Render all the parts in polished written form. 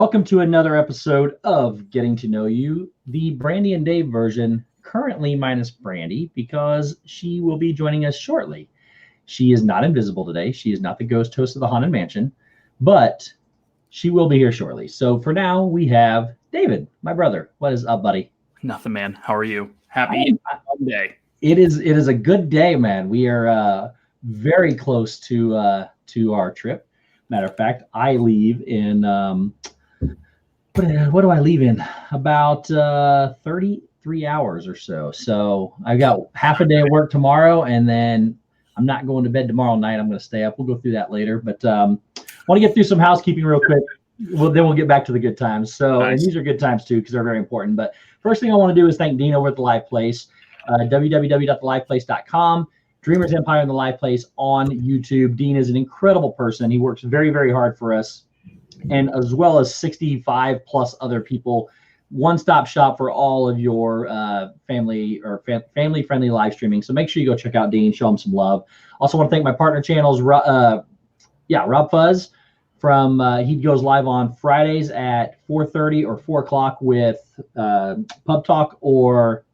Welcome to another episode of Getting to Know You, the Brandy and Dave version, currently minus Brandy because she will be joining us shortly. She is not invisible today. She is not the ghost host of the Haunted Mansion, but she will be here shortly. So for now, we have David, my brother. What is up, buddy? Nothing, man. How are you? Happy Monday. It is a good day, man. We are very close to our trip. Matter of fact, I leave in what do I leave in? About 33 hours or so. So I've got half a day of work tomorrow, and then I'm not going to bed tomorrow night. I'm going to stay up. We'll go through that later. But I want to get through some housekeeping real quick. Then we'll get back to the good times. So nice. And these are good times too because they're very important. But first thing I want to do is thank Dean over at The Live Place, www.theliveplace.com. Dreamers Empire and The Live Place on YouTube. Dean is an incredible person. He works very, very hard for us, and as well as 65 plus other people. One-stop shop for all of your family-friendly live streaming. So make sure you go check out Dean, show him some love. Also want to thank my partner channels, Rob Fuzz. He goes live on Fridays at 4:30 or 4 o'clock with Pub Talk or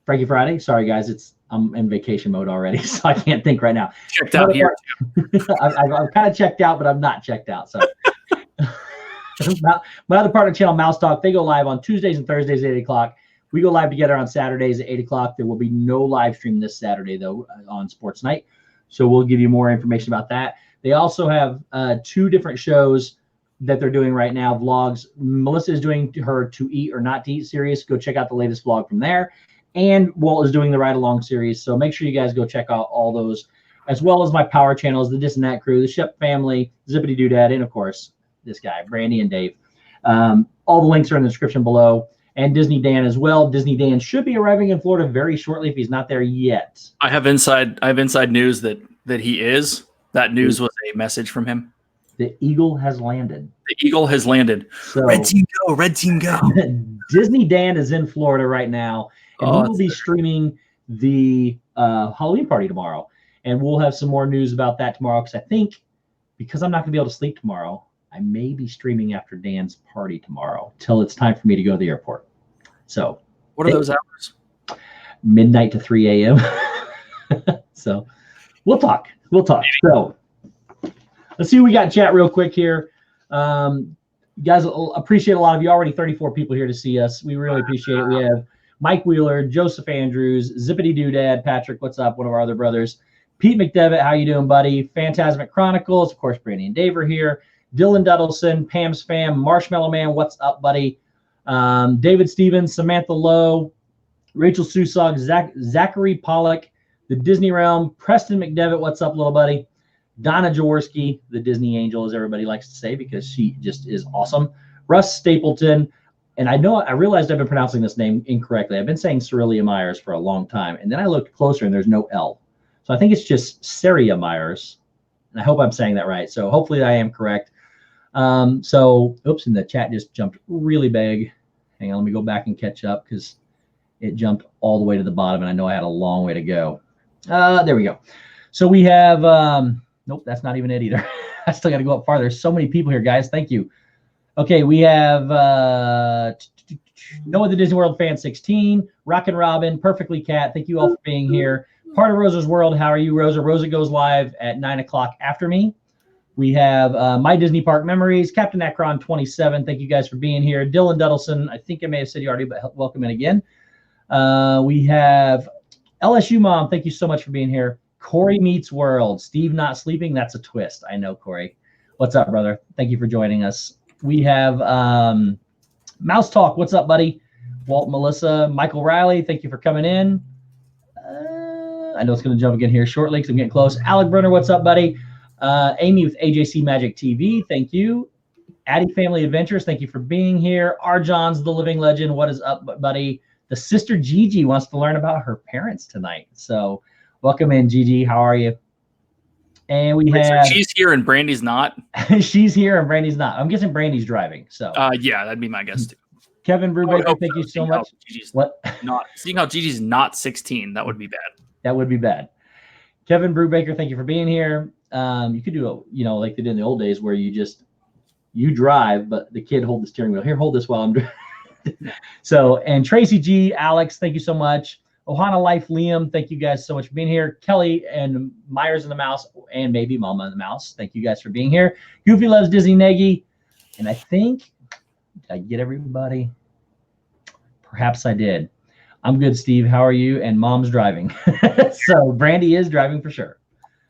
Frankie Friday. Sorry guys, I'm in vacation mode already, so I can't think right now. Checked out here. I've kind of checked out, but I'm not checked out. So my other partner channel, Mouse Talk, they go live on Tuesdays and Thursdays at 8 o'clock. We go live together on Saturdays at 8 o'clock. There will be no live stream this Saturday, though, on Sports Night. So we'll give you more information about that. They also have 2 different shows that they're doing right now, vlogs. Melissa is doing her To Eat or Not to Eat series. Go check out the latest vlog from there. And Walt is doing the Ride Along series. So make sure you guys go check out all those, as well as my power channels, the DizneyDan crew, the Shep family, Zippity Doodad, and of course, this guy, Brandy and Dave. All the links are in the description below. And DizneyDan as well. DizneyDan should be arriving in Florida very shortly if he's not there yet. I have inside news that he is. That news was a message from him. The Eagle has landed. The Eagle has landed. So, Red team go, Red team go. DizneyDan is in Florida right now, and he will be streaming the Halloween party tomorrow. And we'll have some more news about that tomorrow because I'm not going to be able to sleep tomorrow, I may be streaming after Dan's party tomorrow till it's time for me to go to the airport. So what are those hours? Midnight to 3 a.m. So we'll talk. So let's see what we got in chat real quick here. You guys appreciate a lot of you. Already 34 people here to see us. We really appreciate it. We have Mike Wheeler, Joseph Andrews, Zippity Doodad, Patrick, what's up? One of our other brothers. Pete McDevitt, how you doing, buddy? Phantasmic Chronicles, of course, Brandy and Dave are here. Dylan Duddleson, Pam's Fam, Marshmallow Man, what's up, buddy? David Stevens, Samantha Lowe, Rachel Susog, Zachary Pollock, the Disney Realm, Preston McDevitt, what's up, little buddy? Donna Jaworski, the Disney Angel, as everybody likes to say, because she just is awesome. Russ Stapleton, and I realized I've been pronouncing this name incorrectly. I've been saying Cerelia Myers for a long time, and then I looked closer, and there's no L. So I think it's just Ceria Myers, and I hope I'm saying that right. So hopefully I am correct. And the chat just jumped really big. Hang on, let me go back and catch up because it jumped all the way to the bottom, and I know I had a long way to go. There we go. So we have, nope, that's not even it either. I still got to go up farther. There's so many people here, guys. Thank you. Okay, we have Noah the Disney World Fan 16, Rockin' Robin, Perfectly Cat. Thank you all for being here. Part of Rosa's World. How are you, Rosa? Rosa goes live at 9 o'clock after me. We have My Disney Park Memories, Captain Akron 27. Thank you guys for being here. Dylan Duddleson, I think I may have said you already, but welcome in again. We have LSU Mom. Thank you so much for being here. Corey Meets World. Steve not sleeping. That's a twist. I know, Corey. What's up, brother? Thank you for joining us. We have Mouse Talk. What's up, buddy? Walt, Melissa, Michael Riley. Thank you for coming in. I know it's going to jump again here shortly because I'm getting close. Alec Brunner. What's up, buddy? Amy with AJC Magic TV, thank you. Addie Family Adventures, thank you for being here. R. John's the Living Legend, what is up, buddy? The sister Gigi wants to learn about her parents tonight. So welcome in, Gigi. How are you? And we have... So she's here and Brandy's not? She's here and Brandy's not. I'm guessing Brandy's driving. So yeah, that'd be my guess too. Kevin Brubaker, thank you so much. Seeing how Gigi's not 16, that would be bad. That would be bad. Kevin Brubaker, thank you for being here. You could do like they did in the old days where you you drive, but the kid hold the steering wheel. Here, hold this while I'm driving. So, and Tracy G, Alex, thank you so much. Ohana Life, Liam, thank you guys so much for being here. Kelly and Myers and the Mouse, and maybe Mama and the Mouse, thank you guys for being here. Goofy loves Disney Nagy, and I think, did I get everybody? Perhaps I did. I'm good, Steve. How are you? And Mom's driving. So Brandy is driving for sure.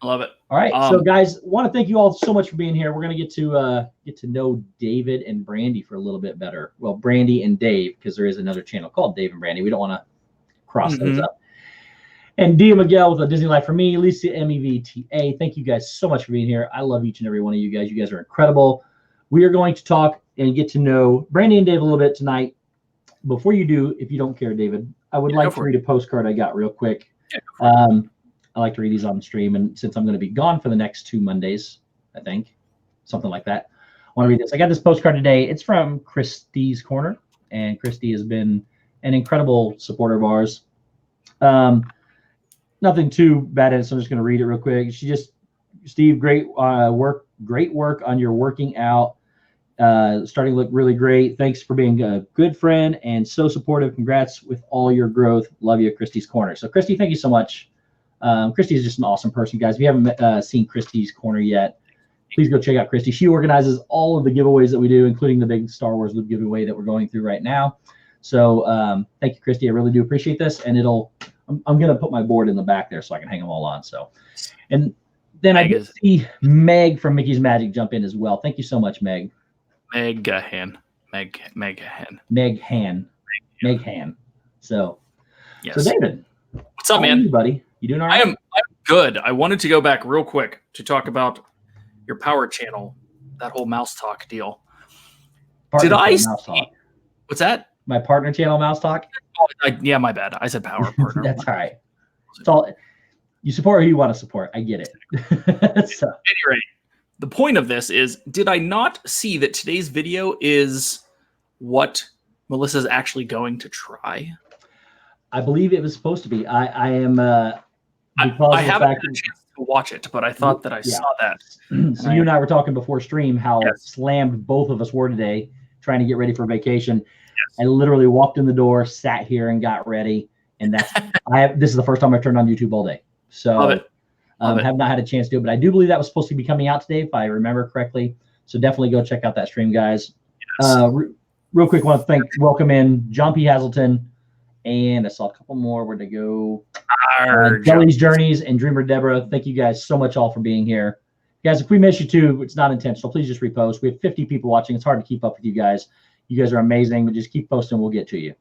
I love it. All right, so guys, want to thank you all so much for being here. We're going to get to know David and Brandy for a little bit better. Well, Brandy and Dave, because there is another channel called Dave and Brandy. We don't want to cross those up. And Dia Miguel with a Disney Life for Me, Lisa MEVTA. Thank you guys so much for being here. I love each and every one of you guys. You guys are incredible. We are going to talk and get to know Brandy and Dave a little bit tonight. Before you do, if you don't care, David, I would like to read a postcard I got real quick. I like to read these on the stream, and since I'm going to be gone for the next 2 Mondays, I think, something like that, I want to read this. I got this postcard today. It's from Christy's Corner, and Christy has been an incredible supporter of ours. Nothing too bad in it, so I'm just going to read it real quick. She just, Steve, great work on your working out. Starting to look really great. Thanks for being a good friend and so supportive. Congrats with all your growth. Love you, Christy's Corner. So, Christy, thank you so much. Christy is just an awesome person, guys. If you haven't seen Christy's Corner yet, please go check out Christy. She organizes all of the giveaways that we do, including the big Star Wars Loop giveaway that we're going through right now. So thank you, Christy. I really do appreciate this. And I'm going to put my board in the back there so I can hang them all on. So, and then I did see Meg from Mickey's Magic jump in as well. Thank you so much, Meg. Meg Han. So, yes. So David, what's up, man? You, buddy? You doing all right? I'm good. I wanted to go back real quick to talk about your Power Channel, that whole Mouse Talk deal. Partner Did I see? Talk. What's that? My partner channel, Mouse Talk. Oh, yeah, my bad. I said Power Partner. That's all right. It's all you support who you want to support. I get it. So. At any rate, the point of this is: did I not see that today's video is what Melissa's actually going to try? I believe it was supposed to be. I am. I haven't had a chance to watch it, but I thought that I saw that. So you and I were talking before stream how slammed both of us were today, trying to get ready for vacation. Yes. I literally walked in the door, sat here, and got ready. And that's this is the first time I've turned on YouTube all day. So have not had a chance to do it, but I do believe that was supposed to be coming out today, if I remember correctly. So definitely go check out that stream, guys. Yes. Real quick, want to welcome in John P. Hazelton. And I saw a couple more. Where'd they go? Jelly's Journeys and Dreamer Deborah. Thank you guys so much all for being here. Guys, if we miss you too, it's not intentional. Please just repost. We have 50 people watching. It's hard to keep up with you guys. You guys are amazing, but just keep posting. We'll get to you.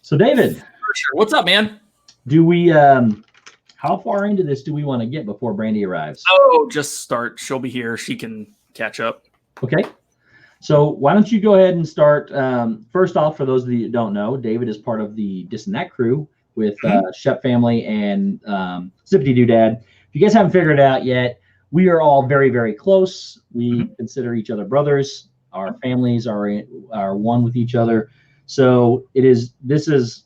So, David. For sure. What's up, man? Do we, how far into this do we want to get before Brandy arrives? Oh, just start. She'll be here. She can catch up. Okay. So why don't you go ahead and start? First off, for those of you that don't know, David is part of the DizneyDan crew with Shep family and Zippity Doodad. If you guys haven't figured it out yet, we are all very, very close. We consider each other brothers. Our families are one with each other. So this is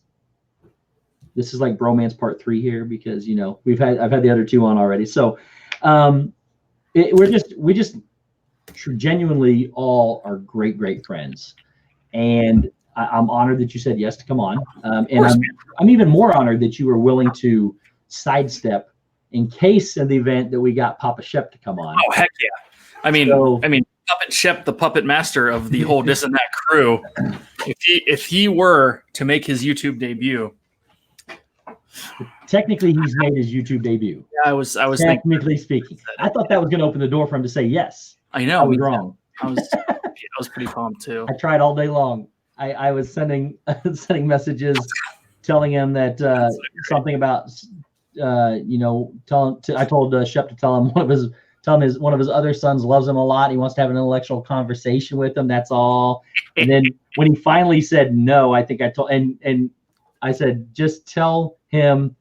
like bromance part 3 here because I've had the other 2 on already. So we just genuinely all are great friends, and I'm honored that you said yes to come on, and I'm even more honored that you were willing to sidestep in case in the event that we got Papa Shep to come on. Oh heck yeah! I mean Puppet Shep, the puppet master of the whole DizneyDan crew, if he were to make his YouTube debut. Technically, he's made his YouTube debut. Yeah, I was technically speaking. I thought that was going to open the door for him to say yes. I know. I was wrong. I was pretty pumped too. I tried all day long. I was sending messages, telling him that something about I told Shep to tell him one of his other sons loves him a lot. He wants to have an intellectual conversation with him. That's all. And then when he finally said no, I think I told and I said just tell him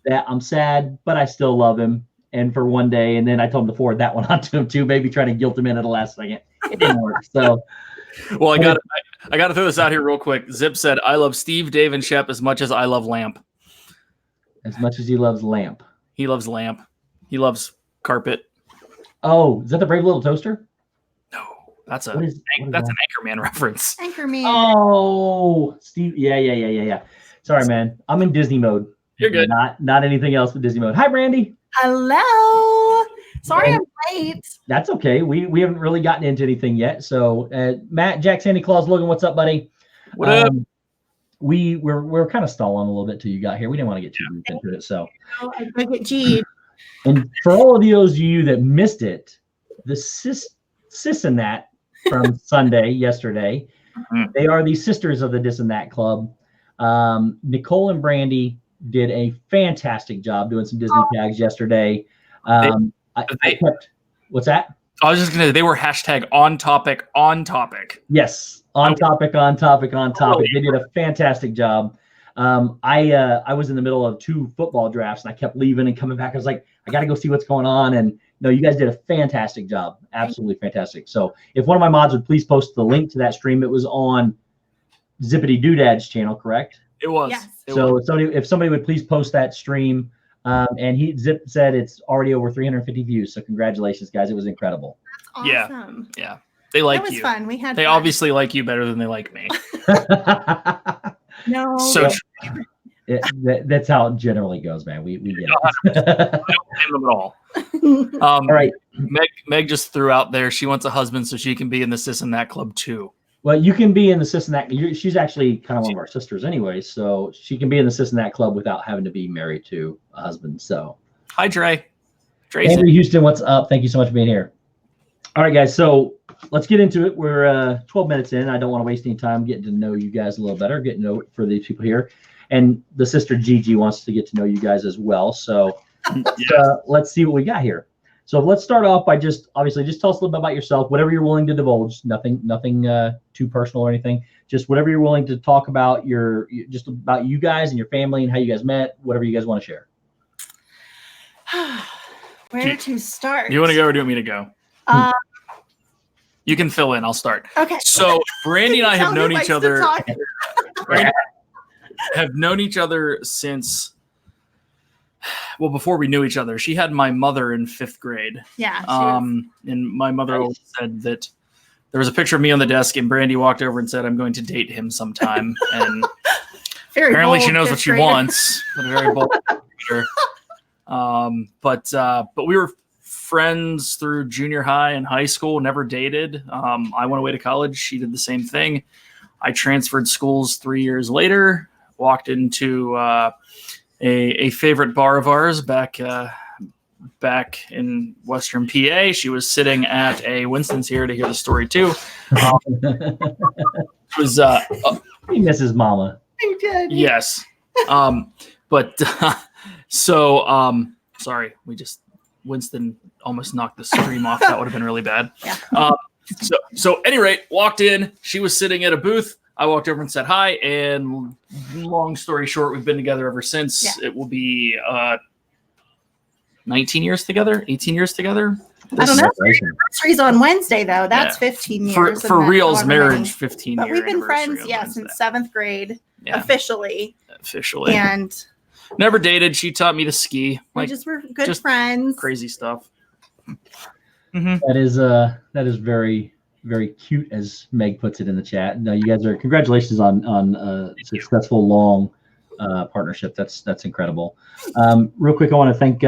that I'm sad, but I still love him. And for one day, and then I told him to forward that one on to him too, maybe trying to guilt him in at the last second. It didn't work. So, well, I got to throw this out here real quick. Zip said, "I love Steve, Dave, and Shep as much as I love Lamp." As much as he loves Lamp. He loves Lamp. He loves carpet. Oh, is that the Brave Little Toaster? No, That's What is an that? Anchorman reference. Anchorman. Oh, Steve. Yeah. Sorry, man. I'm in Disney mode. You're good. Not anything else but Disney mode. Hi, Brandy. Hello. Sorry I'm late. That's okay. We haven't really gotten into anything yet. So, Matt, Jack, Santa Claus, Logan, what's up, buddy? What up? We're kind of stalling a little bit till you got here. We didn't want to get too deep into it. So, I get G. And for all of those of you that missed it, the sis and that from Sunday yesterday, they are the sisters of the Dis and That Club. Nicole and Brandy did a fantastic job doing some Disney tags yesterday. I kept, what's that? I was just gonna. They were hashtag on topic. Yes, on topic. They did a fantastic job. I was in the middle of 2 football drafts, and I kept leaving and coming back. I was like, I got to go see what's going on. And no, you guys did a fantastic job, absolutely fantastic. So if one of my mods would please post the link to that stream, it was on Zippity Doodad's channel, correct? It was. Yes. If somebody would please post that stream, and Zip said it's already over 350 views. So congratulations, guys! It was incredible. That's awesome. Yeah. They like you. That was fun. We had. They fun. obviously like you better than they like me. No. So that's how it generally goes, man. We get it. I don't blame them at all. All right. Meg just threw out there she wants a husband so she can be in the Sis and That Club too. Well, you can be in the Sis and That. She's actually kind of one of our sisters anyway, so she can be in the Sis and That Club without having to be married to a husband. So, hi, Dre. Tracy. Andrew Houston, what's up? Thank you so much for being here. All right, guys. So let's get into it. We're 12 minutes in. I don't want to waste any time getting to know you guys a little better, getting to know for these people here. And the sister Gigi wants to get to know you guys as well. So let's see what we got here. So let's start off by just tell us a little bit about yourself, whatever you're willing to divulge. Nothing too personal or anything. Just whatever you're willing to talk about. Just about you guys and your family and how you guys met. Whatever you guys want to share. Where to start? You want to go or do you want me to go? You can fill in. I'll start. Okay. So Brandy and I have known each other. Have known each other since, well, before we knew each other. She had my mother in 5th grade. Yeah. And my mother always said that there was a picture of me on the desk, and Brandy walked over and said, "I'm going to date him sometime." And apparently, she knows what she wants. But a very bold picture. But we were friends through junior high and high school. Never dated. I went away to college. She did the same thing. I transferred schools 3 years later. Walked into a favorite bar of ours back in Western PA. She was sitting at a Winston's here to hear the story too. It was He misses Mama. I did. Yes. Sorry, Winston almost knocked the stream off. That would have been really bad. Yeah. So any rate, walked in. She was sitting at a booth. I walked over and said hi, and long story short, we've been together ever since. Yeah. It will be 19 years together, 18 years together. I don't know. Anniversary's on Wednesday, though. That's 15 years. For real's marriage, 15 years. But we've been friends, since 7th grade, officially. And never dated. She taught me to ski. We're good friends. Crazy stuff. Mm-hmm. That is very, very cute, as Meg puts it in the chat. No, you guys are congratulations on a successful long partnership. That's incredible. Real quick, I want to thank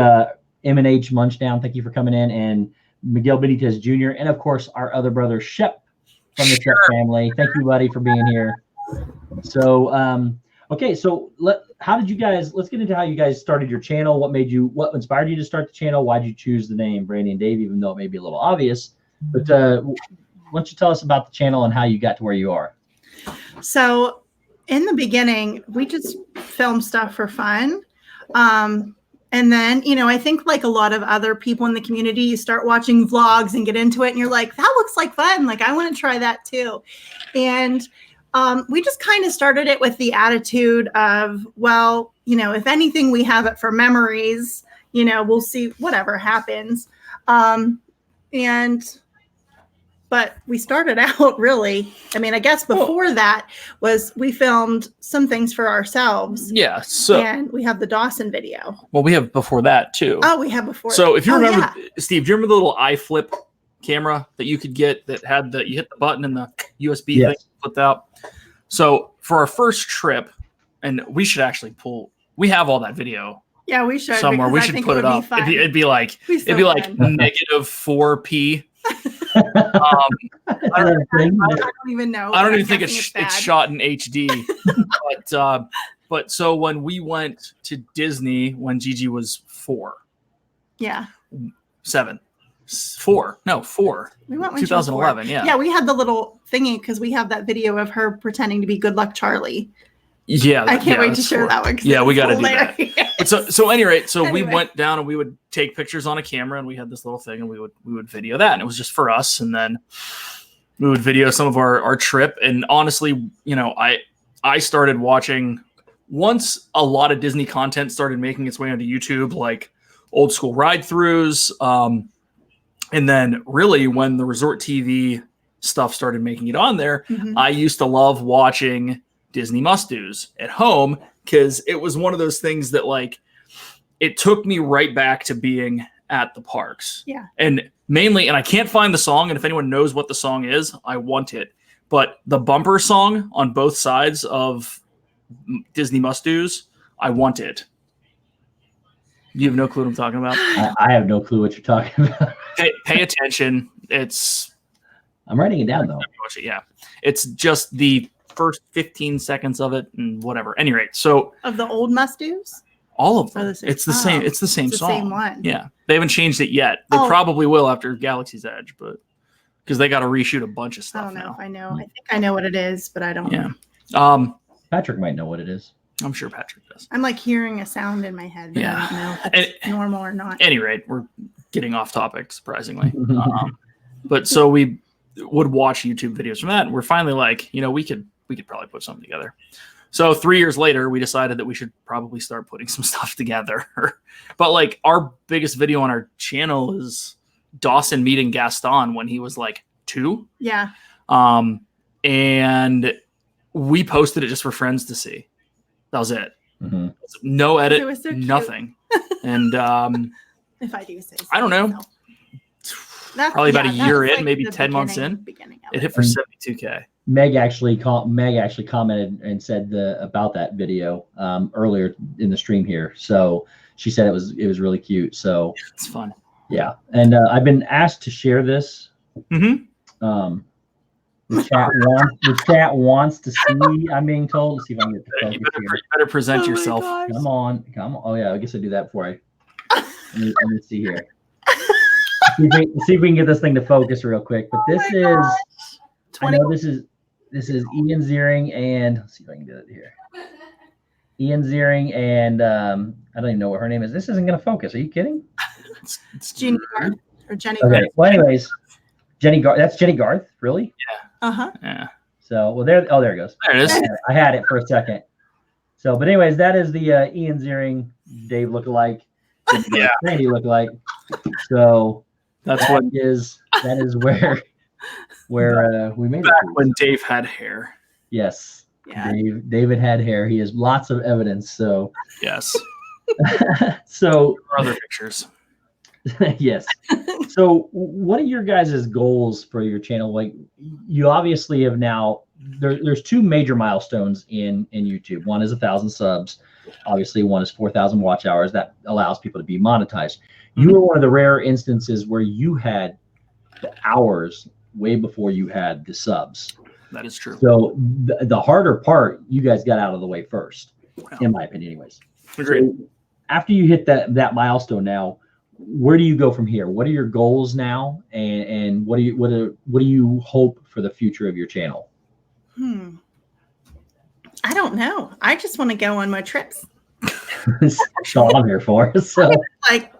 M&H Munchdown. Thank you for coming in, and Miguel Benitez Jr. and of course our other brother Shep from the Shep family. Thank you, buddy, for being here. So okay, so let's get into how you guys started your channel. What inspired you to start the channel? Why did you choose the name Brandy and Dave, even though it may be a little obvious? But why don't you tell us about the channel and how you got to where you are? So in the beginning, we just filmed stuff for fun. And then, I think like a lot of other people in the community, you start watching vlogs and get into it and you're like, that looks like fun. Like, I want to try that too. And we just kind of started it with the attitude of, well, if anything, we have it for memories, we'll see whatever happens. But we started out really, I guess before that was we filmed some things for ourselves. Yeah. And we have the Dawson video. Well, we have before that too. Oh, we have before. So if you remember, Steve, do you remember the little iFlip camera that you could get that had you hit the button and the USB Yes. thing flipped out. So for our first trip, and we should actually we have all that video Yeah, we should somewhere. because We I should think put it up. It'd be like negative 4p. I don't even know. I don't even I'm think guessing it's bad. shot in HD. But so when we went to Disney when Gigi was 4, Yeah. 7, 4, no 4, We went when she was 2011. 4. Yeah. Yeah, we had the little thingy because we have that video of her pretending to be Good Luck Charlie. Yeah. I can't wait to that's share 4. that one. 'Cause Yeah, we it's got to do that. hilarious. But so anyway, we Anyway. went down and we would take pictures on a camera, and we had this little thing, and we would video that, and it was just for us, and then we would video some of our trip. And honestly, I started watching once a lot of Disney content started making its way onto YouTube, like old school ride throughs, and then really when the Resort TV stuff started making it on there, Mhm. I used to love watching Disney must-dos at home because it was one of those things that like it took me right back to being at the parks. Yeah. And mainly, and I can't find the song, and if anyone knows what the song is, I want it. But the bumper song on both sides of Disney must-dos, I want it. You have no clue what I'm talking about? I have no clue what you're talking about. Pay attention. I'm writing it down though. Yeah. It's just the first 15 seconds of it and whatever. Any rate, so Of the old must-dos? all of Oh, them. the same- It's the same. oh, It's the same it's the song. same one. Yeah, they haven't changed it yet. They Oh. probably will after Galaxy's Edge, but because they got to reshoot a bunch of I stuff don't know now. if I know. I think I know what it is, but I don't. Yeah. Patrick might know what it is. I'm sure Patrick does. I'm like hearing a sound in my head. But Yeah. I don't know if it's normal or not. At any rate, we're getting off topic, surprisingly. But so we would watch YouTube videos from that, and we're finally like, we could probably put something together. So 3 years later, we decided that we should probably start putting some stuff together. But like our biggest video on our channel is Dawson meeting Gaston when he was like 2. Yeah. And we posted it just for friends to see. That was it. Mm-hmm. No edit, It was so cute. nothing. And If I do say so. I don't know. myself. That's, Probably about a that year was, in, like, maybe the 10 months beginning of it hit for 72K. Meg actually commented and said about that video earlier in the stream here. So she said it was really cute. So It's fun. yeah, and I've been asked to share this. Mm-hmm. The chat wants to see. I'm being told to see if I can get the You focus here. better present Oh my yourself. gosh. Come on. Oh yeah, I guess I do that before let me see here. See if we can get this thing to focus real quick. But this my is, gosh. I know this is Ian Ziering and let's see if I can get it here. Ian Ziering and I don't even know what her name is. This isn't going to focus. Are you kidding? It's Jenny Garth or Jenny Okay. Garth. Well, anyways, Jenny Garth. That's Jenny Garth, really? Uh-huh. Yeah. So, well, there it goes. There it is. I had it for a second. So, but anyways, that is the Ian Ziering, Dave lookalike, Yeah. Brandy lookalike. So That's what that is where we made it. back when Dave had hair. Yes. Yeah. David had hair. He has lots of evidence. So, Yes. so Or other pictures. yes. So, what are your guys' goals for your channel? Like, you obviously have now. There's 2 major milestones in YouTube. One is 1,000 subs. Obviously, one is 4,000 watch hours. That allows people to be monetized. You were one of the rare instances where you had the hours way before you had the subs. That is true. So the harder part, you guys got out of the way first, in my opinion, anyways. Agreed. So after you hit that milestone, now where do you go from here? What are your goals now, and what do you hope for the future of your channel? I don't know. I just want to go on my trips. That's all I'm here for. So Like,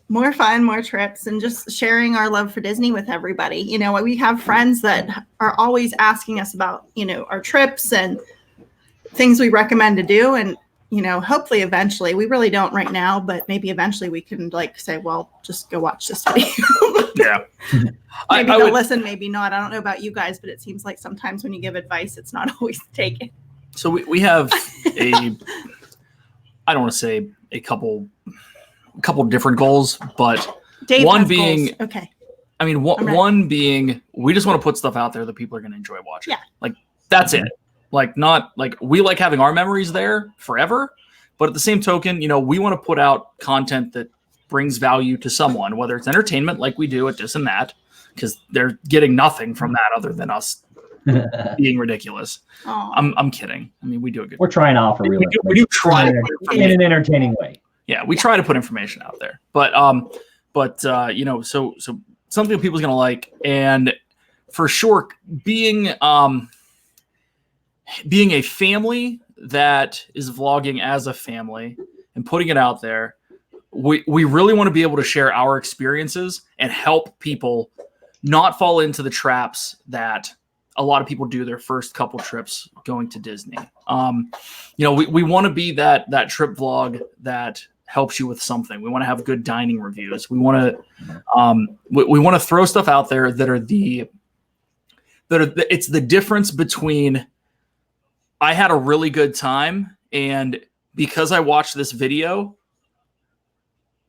more fun, more trips, and just sharing our love for Disney with everybody. We have friends that are always asking us about, our trips and things we recommend to do. And, hopefully eventually, we really don't right now, but maybe eventually we can say, well, just go watch this video. Yeah. Maybe they'll listen, maybe not. I don't know about you guys, but it seems like sometimes when you give advice, it's not always taken. So we have I don't want to say a couple different goals, but Dave one has being goals. Okay. I mean, one being we just want to put stuff out there that people are going to enjoy watching. Yeah. Like that's it. Like not like we like having our memories there forever, but at the same token, we want to put out content that brings value to someone, whether it's entertainment like we do at Dis and That, because they're getting nothing from that other than us being ridiculous. I'm kidding. I mean, we do a good. We're trying to offer real. We do try in an entertaining way. Yeah, we try to put information out there, but so something people's gonna like, and for sure, being a family that is vlogging as a family and putting it out there. We really want to be able to share our experiences and help people not fall into the traps that a lot of people do their first couple trips going to Disney. We want to be that trip vlog that helps you with something. We want to have good dining reviews. We want to throw stuff out there it's the difference between I had a really good time and because I watched this video,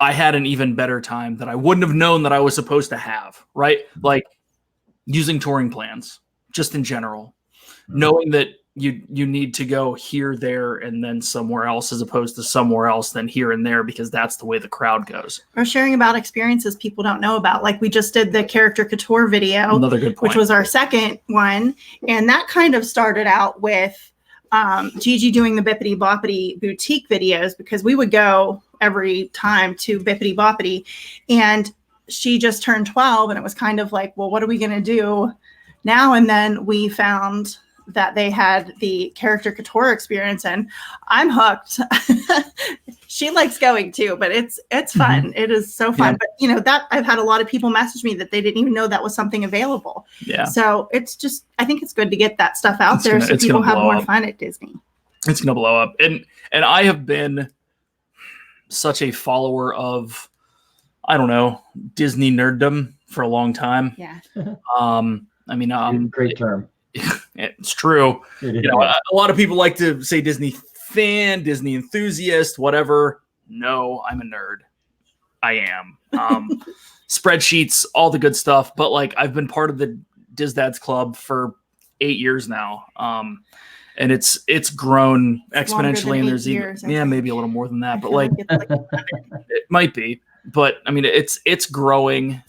I had an even better time that I wouldn't have known that I was supposed to have, right? Like using touring plans, just in general, knowing that you need to go here, there, and then somewhere else as opposed to somewhere else than here and there, because that's the way the crowd goes. Or sharing about experiences people don't know about. Like we just did the Character Couture video, another good point, which was our second one. And that kind of started out with Gigi doing the Bippity Boppity boutique videos, because we would go every time to Bippity Boppity, and she just turned 12 and it was kind of like, well, what are we going to do now? And then we found that they had the Character Couture experience and I'm hooked. She likes going too, but it's fun. Mm-hmm. It is so fun. Yeah. But that I've had a lot of people message me that they didn't even know that was something available. Yeah. So I think it's good to get that stuff out there so people have more fun at Disney. It's going to blow up. And I have been such a follower of, I don't know, Disney nerddom for a long time. Yeah. Great term. It's true. A lot of people like to say Disney fan, Disney enthusiast, whatever. No, I'm a nerd. I am. Spreadsheets, all the good stuff. But like, I've been part of the DizneyDads Club for 8 years now. And it's grown exponentially. And there's maybe a little more than that, but like it might be. But I mean, it's growing.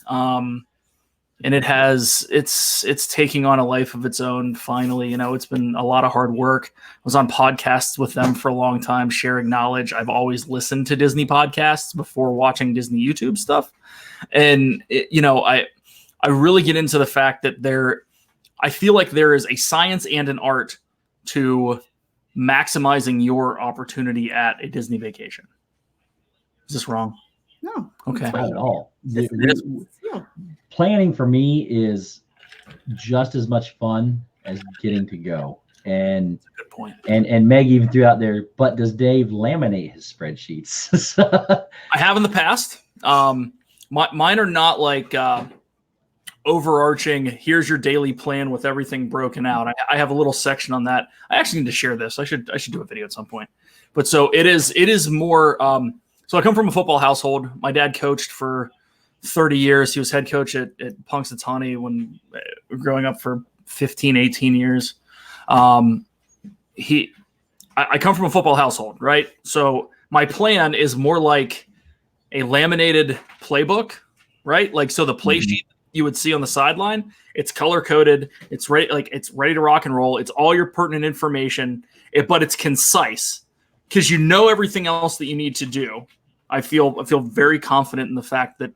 And it's taking on a life of its own. Finally, it's been a lot of hard work. I was on podcasts with them for a long time, sharing knowledge. I've always listened to Disney podcasts before watching Disney YouTube stuff. And, I really get into the fact that I feel like there is a science and an art to maximizing your opportunity at a Disney vacation. Is this wrong? No. Okay. Not at all. Planning for me is just as much fun as getting to go. And that's a good point. And Meg even threw out there, but does Dave laminate his spreadsheets? I have in the past. Mine are not like overarching, here's your daily plan with everything broken out. I have a little section on that. I actually need to share this. I should do a video at some point. But so it is more so I come from a football household. My dad coached for 30 years. He was head coach at Punxsutawney when growing up for 15, 18 years. I come from a football household, right? So my plan is more like a laminated playbook, right? Like, so the play sheet you would see on the sideline, it's color coded. It's ready. Like it's ready to rock and roll. It's all your pertinent information, but it's concise because you know everything else that you need to do. I feel very confident in the fact that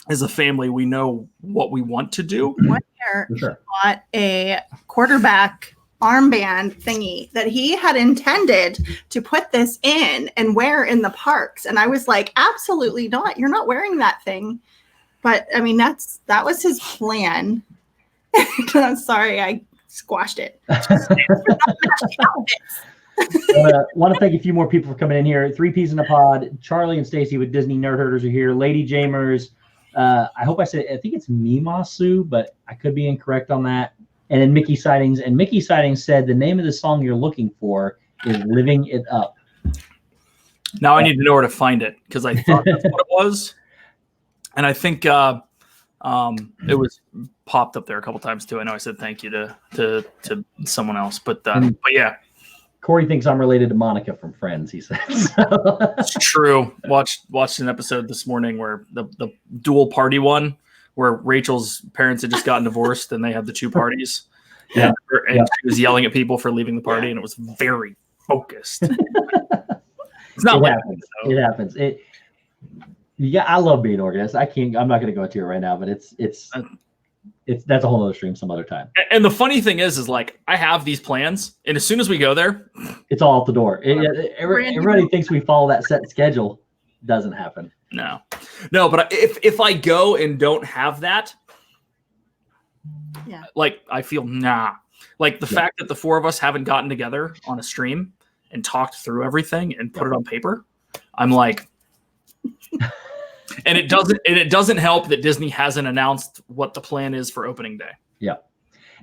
as a family, we know what we want to do. One year, he bought a quarterback armband thingy that he had intended to put this in and wear in the parks. And I was like, absolutely not. You're not wearing that thing. But I mean, that was his plan. I'm sorry, I squashed it. I want to thank a few more people for coming in here. 3 Ps in a pod. Charlie and Stacy with Disney Nerd Herders are here. Lady Jamers. I hope I think it's Mimasu, but I could be incorrect on that. And then Mickey Sightings. And Mickey Sightings said the name of the song you're looking for is Living It Up. Now I need to know where to find it because I thought that's what it was. And I think It was popped up there a couple times too. I know I said thank you to someone else, but yeah. Corey thinks I'm related to Monica from Friends, he says. It's true. Watched an episode this morning where the dual party one, where Rachel's parents had just gotten divorced and they had the two parties. Yeah. And she was yelling at people for leaving the party, and it was very focused. It's not like happens. It happens. I love being organized. I'm not going to go into it right now, but it's that's a whole other stream some other time. And the funny thing is like I have these plans, and as soon as we go there, it's all out the door. Everybody thinks we follow that set schedule. Doesn't happen. No, but if I go and don't have that, like I feel like the fact that the four of us haven't gotten together on a stream and talked through everything and put it on paper, I'm like, and it doesn't help that Disney hasn't announced what the plan is for opening day. Yeah,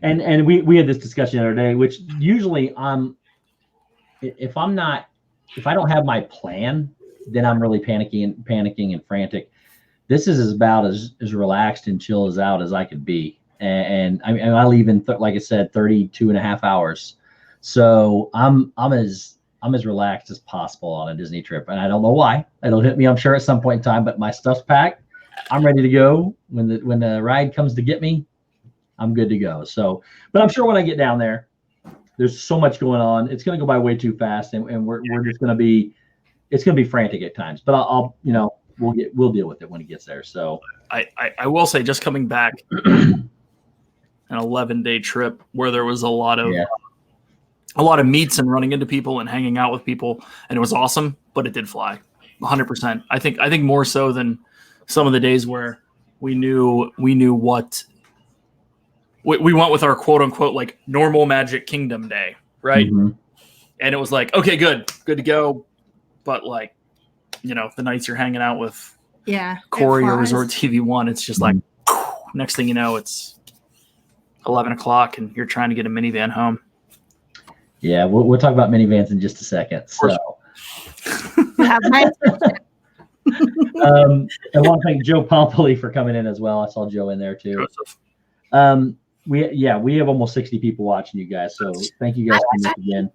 and we had this discussion the other day, which usually if I don't have my plan, then I'm really panicking and frantic. This is about as relaxed and chill as I could be. And I leave in, like I said, 32 and a half hours. So I'm as relaxed as possible on a Disney trip. And I don't know why. It'll hit me, I'm sure, at some point in time, but my stuff's packed. I'm ready to go. When the ride comes to get me, I'm good to go. So, but I'm sure when I get down there, there's so much going on. It's going to go by way too fast. And we're just going to be, it's going to be frantic at times, but I'll we'll deal with it when it gets there. So I will say, just coming back, an 11-day trip where there was a lot of meets and running into people and hanging out with people, and it was awesome, but it did fly 100%. I think more so than some of the days where we knew what we went with our quote unquote like normal Magic Kingdom day, right? Mm-hmm. And it was like, okay, good to go. But like, the nights you're hanging out with Corey or Resort TV 1, it's just like, next thing you know, it's 11 o'clock and you're trying to get a minivan home. Yeah, we'll talk about minivans in just a second. So, I want to thank Joe Pompoli for coming in as well. I saw Joe in there too. We have almost 60 people watching you guys, so thank you guys for coming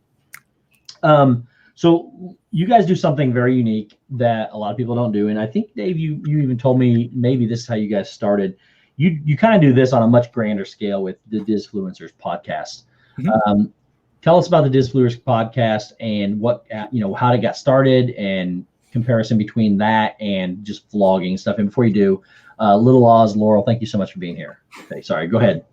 again. So you guys do something very unique that a lot of people don't do, and I think Dave, you even told me maybe this is how you guys started. You kind of do this on a much grander scale with the Dizfluencers podcast. Mm-hmm. Tell us about the Dizfluencers podcast and what how it got started and comparison between that and just vlogging stuff. And before you do, Little Oz, Laurel, thank you so much for being here. Okay, sorry, go ahead.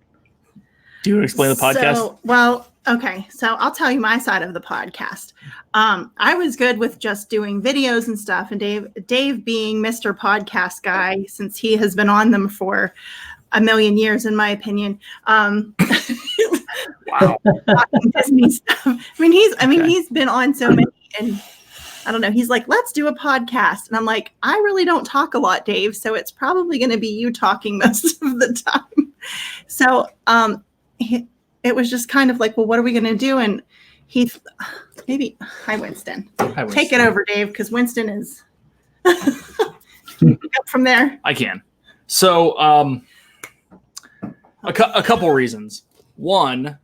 Do you want to explain the podcast? Okay, so I'll tell you my side of the podcast. I was good with just doing videos and stuff, and Dave being Mr. Podcast Guy, since he has been on them for a million years, in my opinion. Wow. Disney stuff. He's been on so many, and I don't know. He's like, let's do a podcast, and I'm like, I really don't talk a lot, Dave. So it's probably going to be you talking most of the time. So it was just kind of like, well, what are we going to do? And hi, Winston. Take it over, Dave, because Winston is up from there. I can. So a couple reasons. One,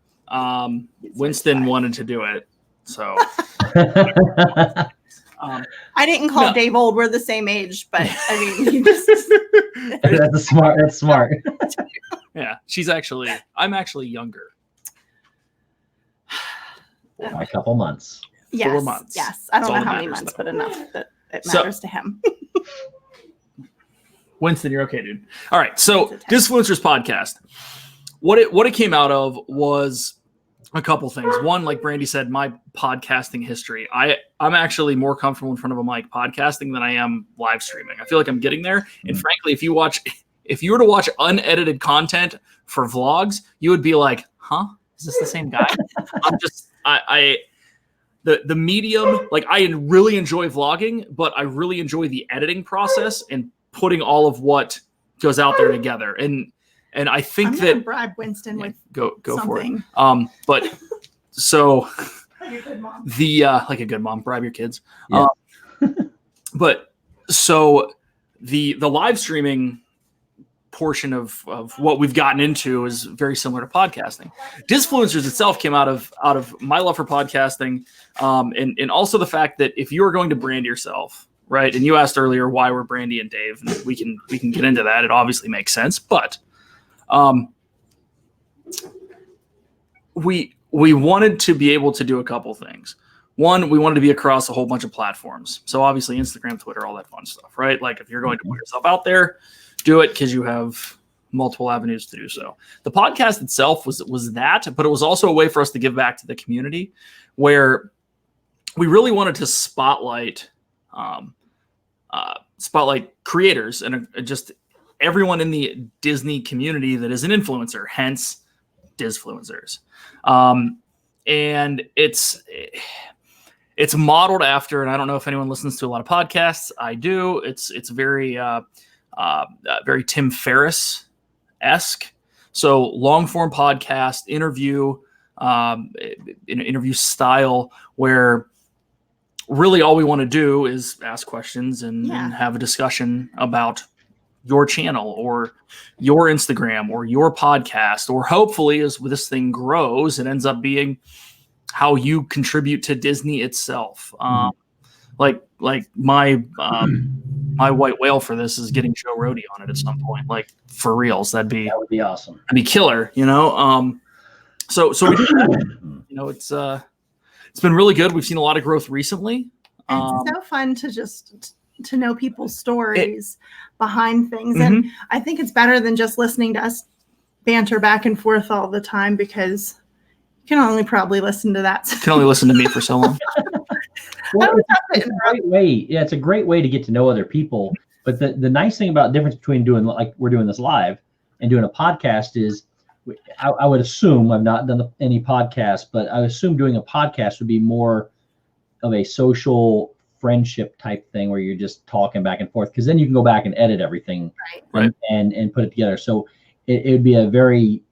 Winston wanted to do it, so I didn't call Dave old. We're the same age, but I mean, you just that's smart. Yeah, I'm actually younger. A couple months. Yes, 4 months. Yes, I don't That's know all how many that months, matters, but enough that it matters to him. Winston, you're okay, dude. All right, so Dizfluencers podcast. What it came out of was a couple things. One, like Brandy said, my podcasting history. I'm actually more comfortable in front of a mic podcasting than I am live streaming. I feel like I'm getting there. And frankly, if you were to watch unedited content for vlogs, you would be like, huh? Is this the same guy? The medium, like I really enjoy vlogging, but I really enjoy the editing process and putting all of what goes out there together. And I think that bribe Winston with go something. For it. But so like a good mom. Like a good mom, bribe your kids. Yeah. But so the live streaming portion of what we've gotten into is very similar to podcasting. Disfluencers itself came out of my love for podcasting, and also the fact that if you are going to brand yourself, right? And you asked earlier why we're Brandy and Dave, and we can get into that. It obviously makes sense, but we wanted to be able to do a couple things. One, we wanted to be across a whole bunch of platforms. So obviously Instagram, Twitter, all that fun stuff, right? Like if you're going to put yourself out there, do it because you have multiple avenues to do so. The podcast itself was that, but it was also a way for us to give back to the community, where we really wanted to spotlight creators and just everyone in the Disney community that is an influencer, hence Disfluencers. And it's modeled after, and I don't know if anyone listens to a lot of podcasts. I do. It's very very Tim Ferriss-esque. So long form podcast, interview style, where really all we want to do is ask questions and have a discussion about your channel or your Instagram or your podcast, or hopefully as this thing grows, it ends up being how you contribute to Disney itself. Like my white whale for this is getting Joe Rohde on it at some point. Like for reals, that would be awesome. That'd be killer, you know? So we do that. You know, it's been really good. We've seen a lot of growth recently. It's so fun to know people's stories behind things. And I think it's better than just listening to us banter back and forth all the time, because you can only probably listen to that. You can only listen to me for so long. Well, it's a great way. Yeah, it's a great way to get to know other people. But the nice thing about the difference between doing, like we're doing this live, and doing a podcast is, I would assume, I've not done any podcasts, but I assume doing a podcast would be more of a social friendship type thing where you're just talking back and forth, because then you can go back and edit everything and put it together. So it would be a very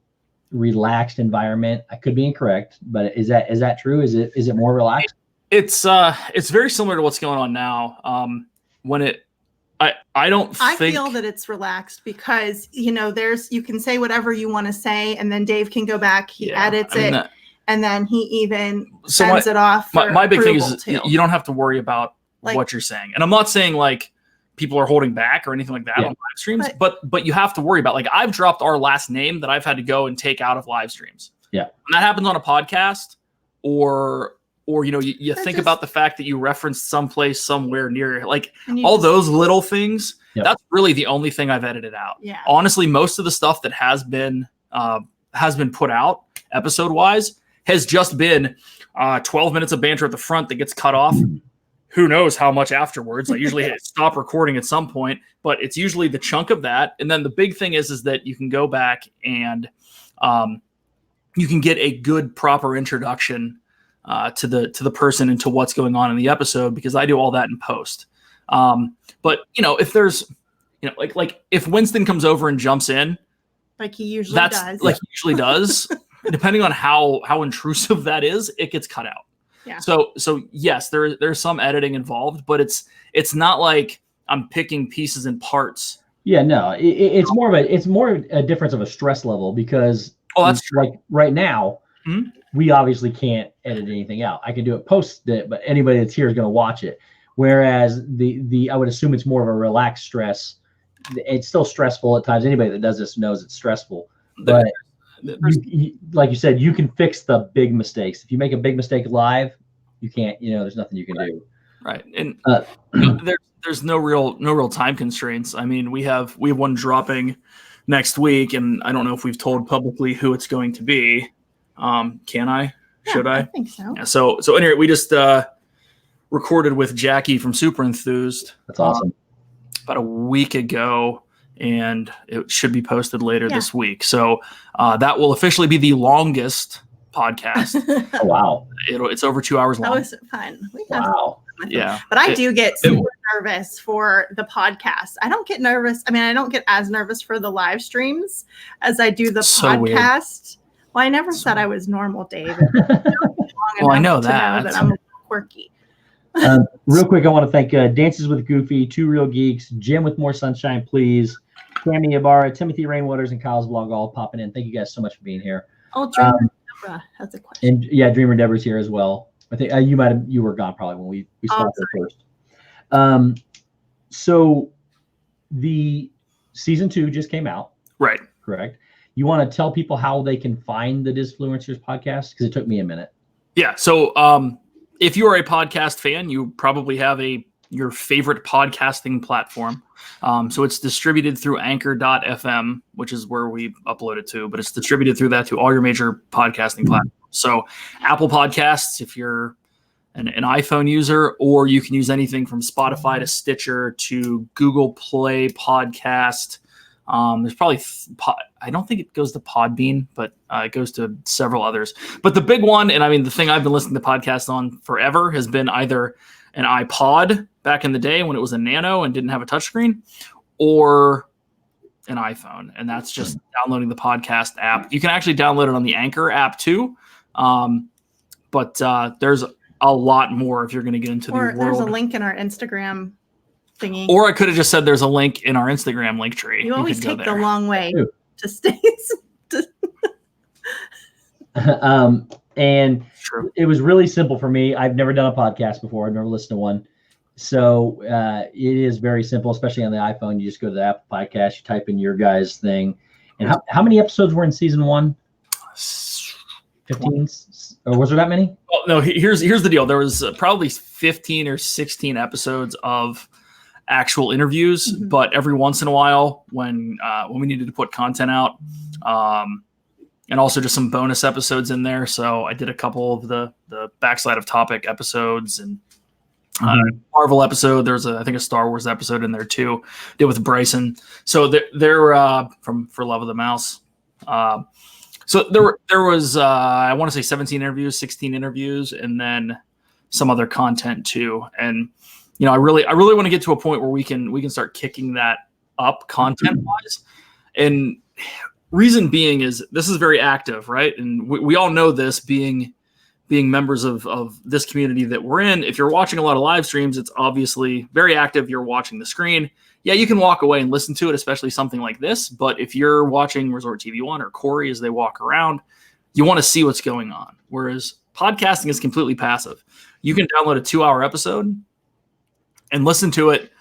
relaxed environment. I could be incorrect, but is that true? Is it more relaxed? It's very similar to what's going on now. I feel that it's relaxed because, you know, you can say whatever you want to say, and then Dave can go back, he edits it, and then he even sends it off. My big thing is you don't have to worry about what you're saying. And I'm not saying like people are holding back or anything like that on live streams, but you have to worry about, like, I've dropped our last name that I've had to go and take out of live streams. Yeah. And that happens on a podcast, or you know, you think about the fact that you referenced someplace somewhere near, like all those little things. Yep. That's really the only thing I've edited out. Yeah. Honestly, most of the stuff that has been put out episode wise has just been 12 minutes of banter at the front that gets cut off. Who knows how much afterwards. I usually hit stop recording at some point, but it's usually the chunk of that. And then the big thing is that you can go back and you can get a good proper introduction to the person and to what's going on in the episode, because I do all that in post. But you know, if there's, you know, like if Winston comes over and jumps in, like he usually does, depending on how intrusive that is, it gets cut out. Yeah. So yes, there's some editing involved, but it's not like I'm picking pieces and parts. Yeah, no, it's more a difference of a stress level, because that's true. Like right now, we obviously can't edit anything out. I can do it post it, but anybody that's here is going to watch it. Whereas I would assume it's more of a relaxed stress. It's still stressful at times. Anybody that does this knows it's stressful. But like you said, you can fix the big mistakes. If you make a big mistake live, you can't. You know, there's nothing you can do. Right, and there's no real time constraints. I mean, we have one dropping next week, and I don't know if we've told publicly who it's going to be. Can I? Yeah, Should I? I think so. Yeah, so anyway, we just recorded with Jackie from Super Enthused. That's awesome. About a week ago, and it should be posted later this week. So that will officially be the longest podcast. Oh, wow. It's over 2 hours long. That was fun. Wow. Yeah. But I do get super nervous for the podcast. I don't get nervous. I mean, I don't get as nervous for the live streams as I do the podcast. Weird. Well, I never said I was normal, Dave. Well, I know that. I'm a little quirky. Real quick, I want to thank Dances with Goofy, Two Real Geeks, Jim with More Sunshine, Please, Tammy Ibarra, Timothy Rainwaters, and Kyle's vlog all popping in. Thank you guys so much for being here. Oh, Dreamer Deborah has a question. And yeah, Dreamer Deborah's here as well. I think you were gone probably when we started first. So the season 2 just came out. Right. Correct. You want to tell people how they can find the Disfluencers podcast? Because it took me a minute. Yeah. So if you are a podcast fan, you probably have your favorite podcasting platform. So it's distributed through anchor.fm, which is where we upload it to, but it's distributed through that to all your major podcasting platforms. So Apple Podcasts, if you're an iPhone user, or you can use anything from Spotify to Stitcher to Google Play Podcast. There's probably, I don't think it goes to Podbean, but it goes to several others. But the big one, and I mean, the thing I've been listening to podcasts on forever has been either an iPod back in the day when it was a Nano and didn't have a touchscreen, or an iPhone. And that's just downloading the podcast app. You can actually download it on the Anchor app too. But there's a lot more if you're going to get into the world. There's a link in our Instagram thingy. Or I could have just said there's a link in our Instagram link tree. You always take the long way to stay. And it was really simple for me. I've never done a podcast before. I've never listened to one. So it is very simple, especially on the iPhone. You just go to the Apple Podcast, you type in your guys' thing. And how many episodes were in season 1? 15? Or was there that many? Well, no, here's the deal. There was probably 15 or 16 episodes of actual interviews, but every once in a while when we needed to put content out, and also just some bonus episodes in there. So I did a couple of the backside of topic episodes and Marvel episode. There's I think a Star Wars episode in there too. Did with Bryson. So they're from For Love of the Mouse. So there was I want to say 17 interviews, 16 interviews, and then some other content too. And you know, I really want to get to a point where we can start kicking that up content wise. And reason being is this is very active, right? And we all know this being members of this community that we're in. If you're watching a lot of live streams, it's obviously very active. You're watching the screen. Yeah, you can walk away and listen to it, especially something like this. But if you're watching Resort TV 1 or Corey as they walk around, you want to see what's going on. Whereas podcasting is completely passive. You can download a 2-hour episode and listen to it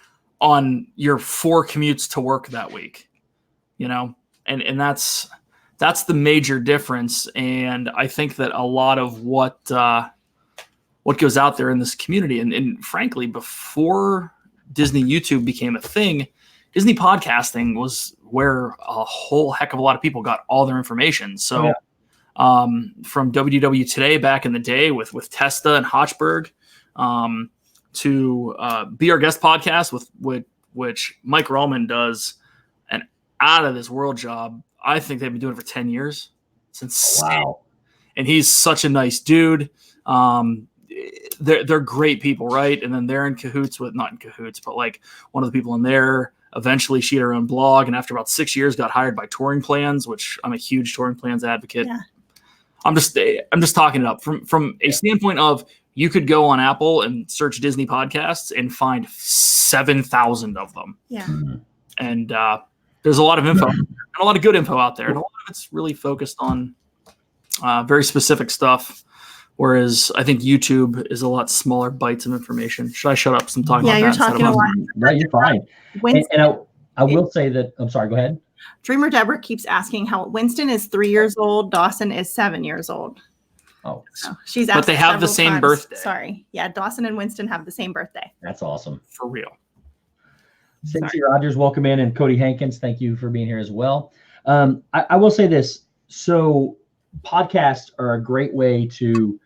on your 4 commutes to work that week, you know? And that's the major difference. And I think that a lot of what goes out there in this community, and frankly, before Disney YouTube became a thing, Disney podcasting was where a whole heck of a lot of people got all their information. So from WDW Today back in the day with Testa and Hochberg, to Be Our Guest podcast with which Mike Rallman does an out of this world job. I think they've been doing it for 10 years. It's insane. Wow. And he's such a nice dude. They're great people, right? And then they're in cahoots with, not in cahoots, but like one of the people in there, eventually she had her own blog. And after about 6 years got hired by Touring Plans, which I'm a huge Touring Plans advocate. Yeah. I'm just talking it up from a standpoint of, you could go on Apple and search Disney podcasts and find 7,000 of them. Yeah. And there's a lot of info and a lot of good info out there. And a lot of it's really focused on very specific stuff. Whereas I think YouTube is a lot smaller bites of information. Should I shut up? I'm talking about that. Yeah, you're talking a lot. No, you're fine. And I will say that, I'm sorry, go ahead. Dreamer Deborah keeps asking how Winston is 3 years old. Dawson is 7 years old. Oh, so she's asked, but they have the same birthday. Sorry. Yeah. Dawson and Winston have the same birthday. That's awesome. For real. Cincy Rogers, welcome in. And Cody Hankins, thank you for being here as well. I will say this. So podcasts are a great way to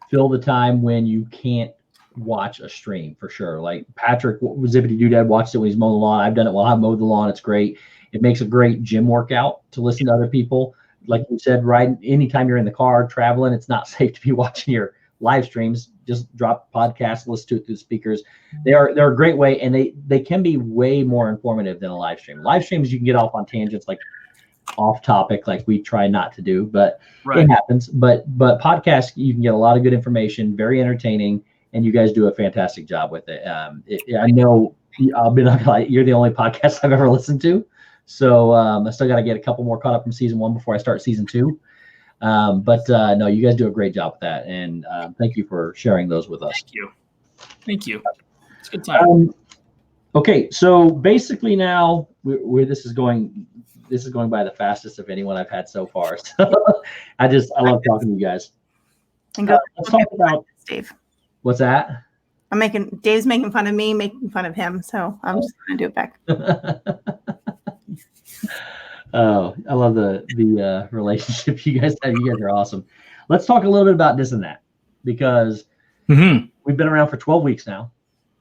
fill the time when you can't watch a stream, for sure. Like Patrick Zippity Doodad watched it when he's mowing the lawn. I've done it while I mowed the lawn. It's great. It makes a great gym workout to listen to other people. Like you said, right? Anytime you're in the car traveling, it's not safe to be watching your live streams. Just drop podcasts, listen to it through the speakers. They're a great way, and they can be way more informative than a live stream. Live streams, you can get off on tangents, like off topic, like we try not to do, but it happens. But podcasts, you can get a lot of good information, very entertaining, and you guys do a fantastic job with it. I know I'll be not like, you're the only podcast I've ever listened to. So I still got to get a couple more caught up from season 1 before I start season 2. But no, you guys do a great job with that, and thank you for sharing those with us. Thank you. It's a good time. Okay, so basically now this is going by the fastest of anyone I've had so far. So I love talking to you guys. Let's talk about Dave. What's that? Dave's making fun of me, making fun of him, so I'm just gonna do it back. Oh, I love the relationship you guys have. You guys are awesome. Let's talk a little bit about This and That, because we've been around for 12 weeks now.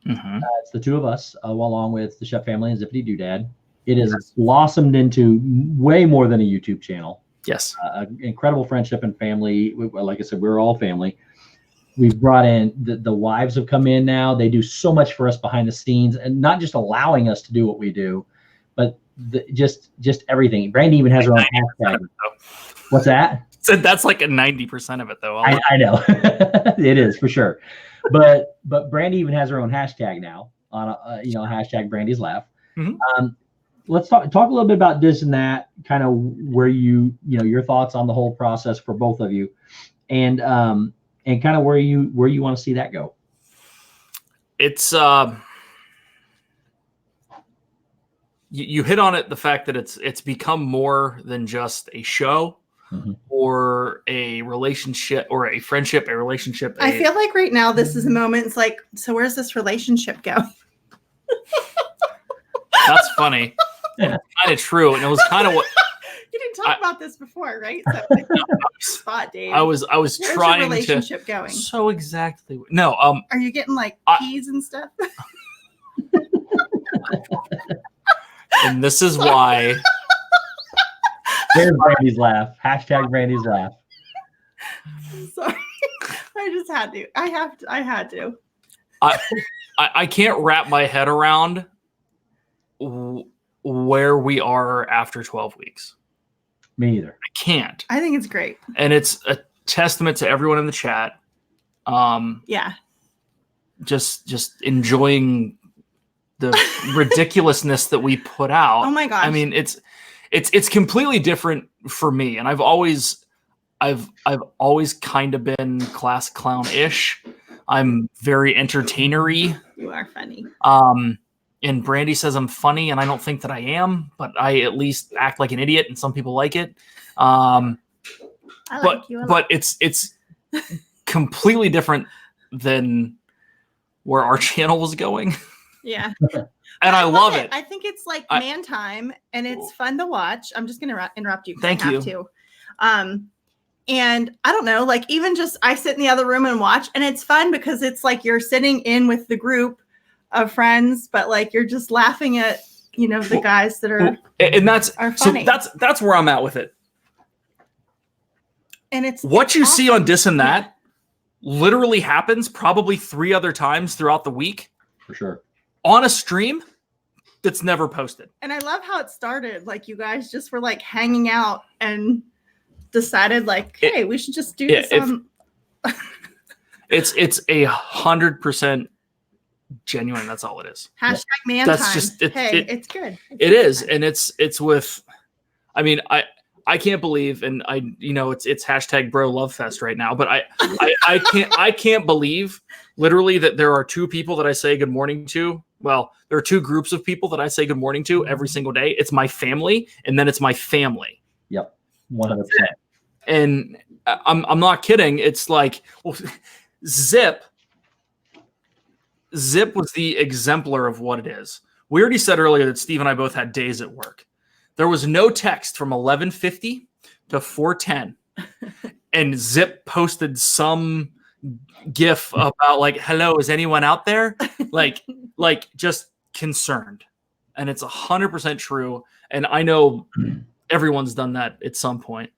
It's the two of us, along with the Chef family and DizneyDan. It has blossomed into way more than a YouTube channel. Yes. Incredible friendship and family. Like I said, we're all family. We've brought in the wives have come in now. They do so much for us behind the scenes, and not just allowing us to do what we do, but just everything. Brandy even has her own hashtag. What's that? So that's like a 90% of it, though. I know. It is for sure. But Brandy even has her own hashtag now on hashtag Brandy's Laugh. Let's talk a little bit about This and That, kind of where your thoughts on the whole process for both of you, and kind of where you want to see that go. It's you hit on it, the fact that it's become more than just a show or a relationship or a friendship, a relationship. I feel like right now this is a moment. It's like, so where's this relationship going? That's funny. Kind of true, and it was kind of what you didn't talk about this before, right? So, spot, Dave. I was where's trying your relationship going? So exactly. No. Are you getting like peas and stuff? And this is why. There's Brandy's Laugh. Hashtag Brandy's Laugh. Sorry, I just had to. I had to. I can't wrap my head around where we are after 12 weeks. Me either. I can't. I think it's great. And it's a testament to everyone in the chat. Yeah. Just enjoying the ridiculousness that we put out. Oh my gosh. I mean, it's completely different for me. And I've always kind of been class clown-ish. I'm very entertainery. You are funny. And Brandy says I'm funny, and I don't think that I am, but I at least act like an idiot, and some people like it. I like you a lot. But it's completely different than where our channel was going. Yeah. And I love it. I think it's like man time, and it's fun to watch. I'm just going to interrupt you. Thank you. To. And I don't know, like even just I sit in the other room and watch, and it's fun because it's like you're sitting in with the group of friends, but like you're just laughing at the guys that are and that's funny. So that's where I'm at with it. And it's what you see on This and That literally happens probably 3 other times throughout the week. For sure. On a stream that's never posted. And I love how it started. Like you guys just were like hanging out and decided like, hey, we should just do this. It's 100% genuine. That's all it is. Hashtag man that's time. Just it's good. It is, and it's with. I mean, I can't believe, and it's hashtag bro love fest right now. But I can't believe literally that there are 2 people that I say good morning to. Well, there are 2 groups of people that I say good morning to every single day. It's my family, and then it's my family. Yep, 100%. And I'm not kidding. It's like, well, Zip was the exemplar of what it is. We already said earlier that Steve and I both had days at work. There was no text from 11:50 to 4:10. And Zip posted some GIF about like, hello, is anyone out there? Like just concerned. And it's 100% true. And I know everyone's done that at some point.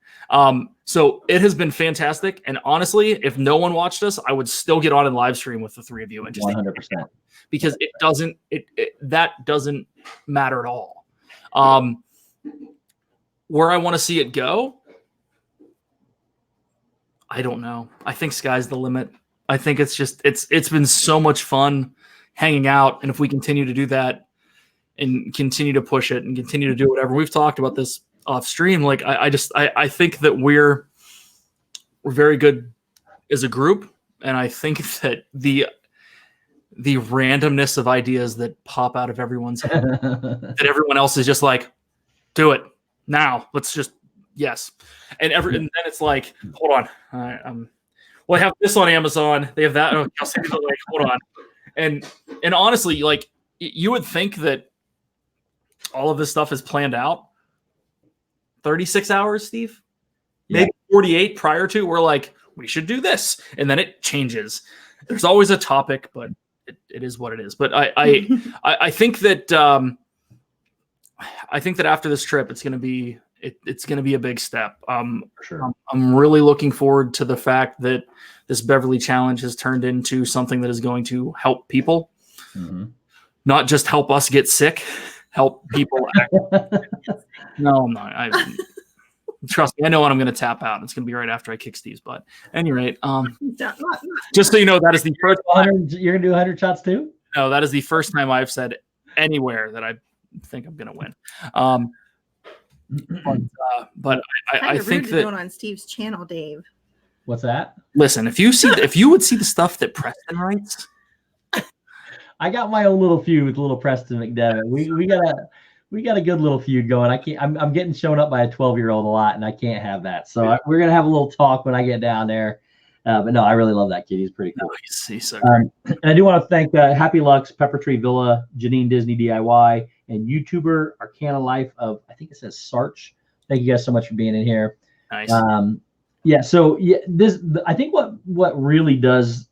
So it has been fantastic. And honestly, if no one watched us, I would still get on and live stream with the 3 of you and just 100%, because that doesn't matter at all. Where I want to see it go, I don't know. I think sky's the limit. I think it's been so much fun hanging out. And if we continue to do that, continue to push it and continue to do whatever. We've talked about this off stream. Like I think that we're very good as a group, and I think that the randomness of ideas that pop out of everyone's head, that everyone else is just like, do it now. Let's just yes. And then it's like, hold on, well, I have this on Amazon. They have that. Like, hold on. And honestly, like you would think that all of this stuff is planned out. 36 hours, Steve, maybe 48 prior to. We're like, we should do this, and then it changes. There's always a topic, but it is what it is. But I think that after this trip, it's gonna be a big step. Sure. I'm really looking forward to the fact that this Beverly Challenge has turned into something that is going to help people, not just help us get sick, help people. No, I'm not. Trust me, I know when I'm going to tap out. It's going to be right after I kick Steve's butt. At any rate, just so you know, that is the first time. You're going to do 100 shots too? No, that is the first time I've said anywhere that I think I'm going to win. But I think that going on Steve's channel, Dave. What's that? Listen, if you would see the stuff that Preston writes. I got my own little feud with little Preston McDevitt. We got a good little feud going. I'm getting shown up by a 12-year-old a lot, and I can't have that. So we're gonna have a little talk when I get down there. But no, I really love that kid. He's pretty cool. No, he's so great. And I do want to thank Happy Lux, Pepper Tree Villa, Janine Disney DIY, and YouTuber Arcana Life of, I think it says Sarch. Thank you guys so much for being in here. Nice. So this, I think what really does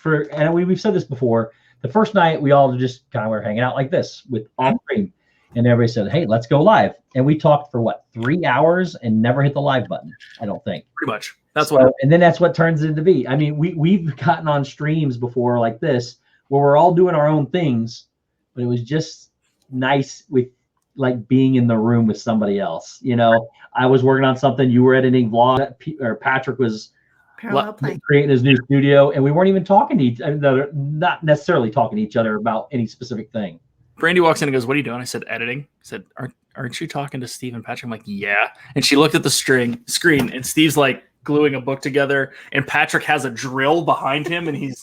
and we've said this before. The first night we all just kind of were hanging out like this with off stream, and everybody said, "Hey, let's go live." And we talked for 3 hours and never hit the live button. I don't think. Pretty much. And then that's what turns into be. I mean, we've gotten on streams before like this where we're all doing our own things, but it was just nice with like being in the room with somebody else. You know, I was working on something, you were editing vlog, or Patrick was creating his new studio, and we weren't even talking to each other, not necessarily talking to each other about any specific thing. Brandy walks in and goes, "What are you doing?" I said, "Editing." I said, aren't you talking to Steve and Patrick? I'm like, "Yeah." And she looked at the screen, and Steve's like gluing a book together, and Patrick has a drill behind him, and he's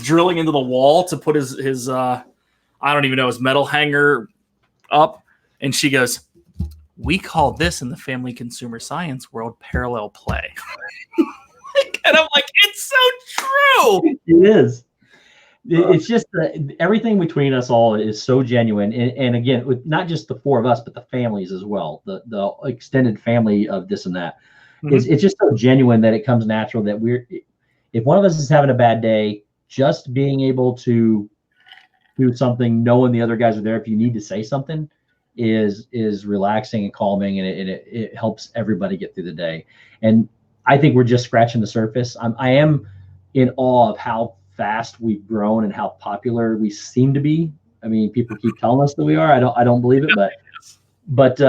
drilling into the wall to put his I don't even know, his metal hanger up. And she goes, "We call this in the family consumer science world parallel play." And I'm like, it's so true. It is. It's just everything between us all is so genuine. And again, with not just the four of us, but the families as well, the extended family of this and that. It's just so genuine that it comes natural that if one of us is having a bad day, just being able to do something, knowing the other guys are there if you need to say something, is relaxing and calming, and it helps everybody get through the day. And I think we're just scratching the surface. I am in awe of how fast we've grown and how popular we seem to be. I mean, people keep telling us that we are. I don't believe it, but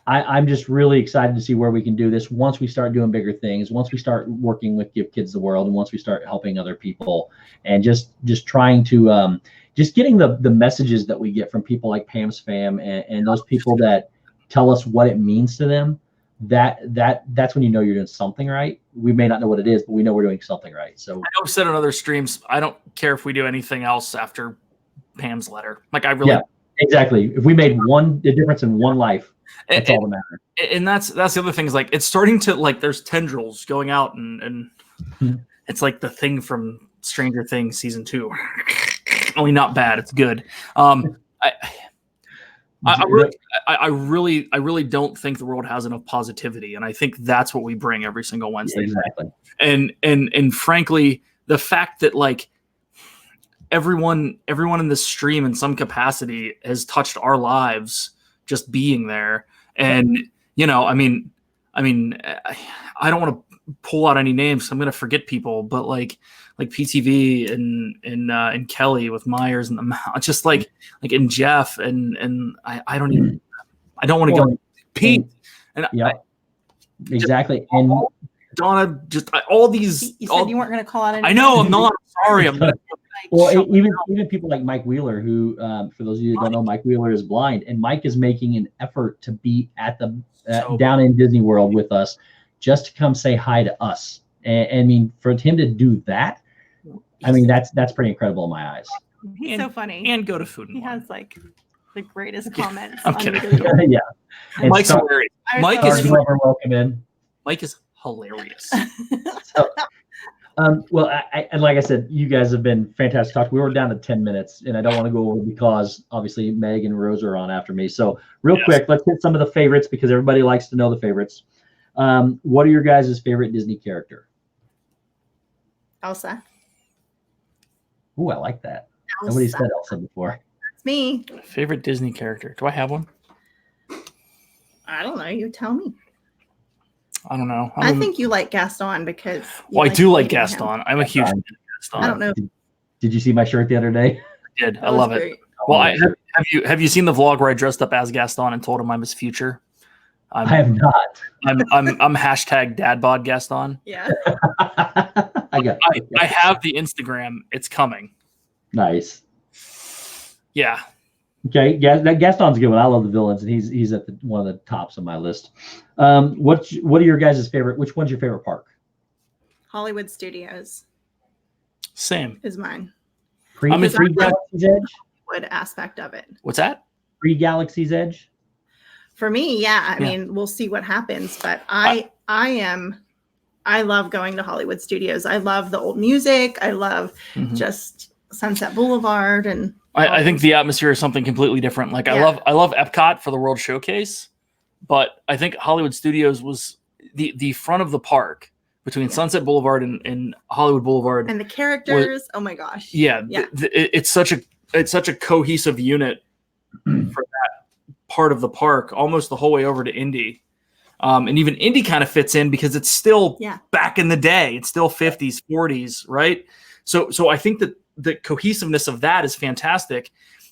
I'm just really excited to see where we can do this once we start doing bigger things, once we start working with Give Kids the World, and once we start helping other people, and just trying to just getting the messages that we get from people like Pam's Fam and those people that tell us what it means to them. That's when you know you're doing something right. We may not know what it is, but we know we're doing something right. So I know I've said on other streams, I don't care if we do anything else after Pam's letter. Like I really, exactly. If we made a difference in one life, that's all that matters. And that's the other thing is like it's starting to like there's tendrils going out and it's like the thing from Stranger Things season 2. Only not bad. It's good. I really don't think the world has enough positivity, and I think that's what we bring every single Wednesday. Exactly. And frankly, the fact that like everyone in this stream in some capacity has touched our lives just being there, and you know, I mean, I don't want to pull out any names, so I'm gonna forget people, but like PTV and Kelly with Myers and the just like in Jeff and I don't want to go Pete and exactly and Donna, just all these. You said you weren't going to call out any. I know I'm not. Sorry, I'm not. Well, even people like Mike Wheeler, who, for those of you who don't know, Mike Wheeler is blind, and Mike is making an effort to be at the down in Disney World with us, just to come say hi to us. And I mean, for him to do that, I mean, that's pretty incredible in my eyes. He's so funny. And go to Food and He Wine. has like the greatest comments. I'm on kidding. video. Yeah. And Mike's Star- hilarious. Mike Star is Glover, welcome in. Mike is hilarious. So, well, and like I said, you guys have been fantastic talk. We were down to 10 minutes, and I don't want to go over because obviously Meg and Rose are on after me. So real quick, let's hit some of the favorites because everybody likes to know the favorites. What are your guys' favorite Disney character? Elsa. Ooh, I like that. Nobody said Elsa before. That's me. Favorite Disney character? Do I have one? I don't know. You tell me. I don't know. I think you like Gaston because. Well, I do like eating him. Gaston. I'm a huge fan of Gaston. I don't know. Did you see my shirt the other day? I did. I That was love it. great. Well, have you seen the vlog where I dressed up as Gaston and told him I'm his future? I have not. I'm hashtag dadbod Gaston. Yeah. I have the Instagram. It's coming. Nice. Yeah. Okay, that Gaston's a good one. I love the villains, and he's at one of the tops of my list. What are your guys' favorite? Which one's your favorite park? Hollywood Studios Same. is mine. Pre-Galaxy's Edge? What aspect of it? What's that? Pre-Galaxy's Edge? For me, yeah. I mean, we'll see what happens, but I love going to Hollywood Studios. I love the old music. I love just Sunset Boulevard, and I think the atmosphere is something completely different. Like I love Epcot for the World Showcase, but I think Hollywood Studios was the front of the park between Sunset Boulevard and Hollywood Boulevard, and the characters. Oh my gosh! Yeah. It's such a cohesive unit for that part of the park, almost the whole way over to Indy. And even Indy kind of fits in because it's still back in the day. It's still 50s, 40s, right? So I think that the cohesiveness of that is fantastic.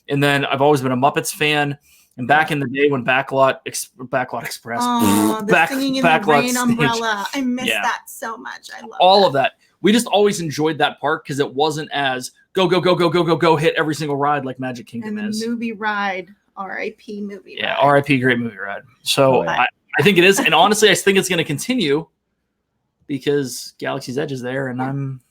And then I've always been a Muppets fan. And back in the day when Backlot Express, the singing in the rain stage, umbrella, I miss that so much. I love all of that. We just always enjoyed that park because it wasn't as go hit every single ride like Magic Kingdom and is. The movie ride, R.I.P. movie. Yeah, ride. R.I.P. Great movie ride. So I think it is, and honestly, I think it's going to continue because Galaxy's Edge is there, and I'm.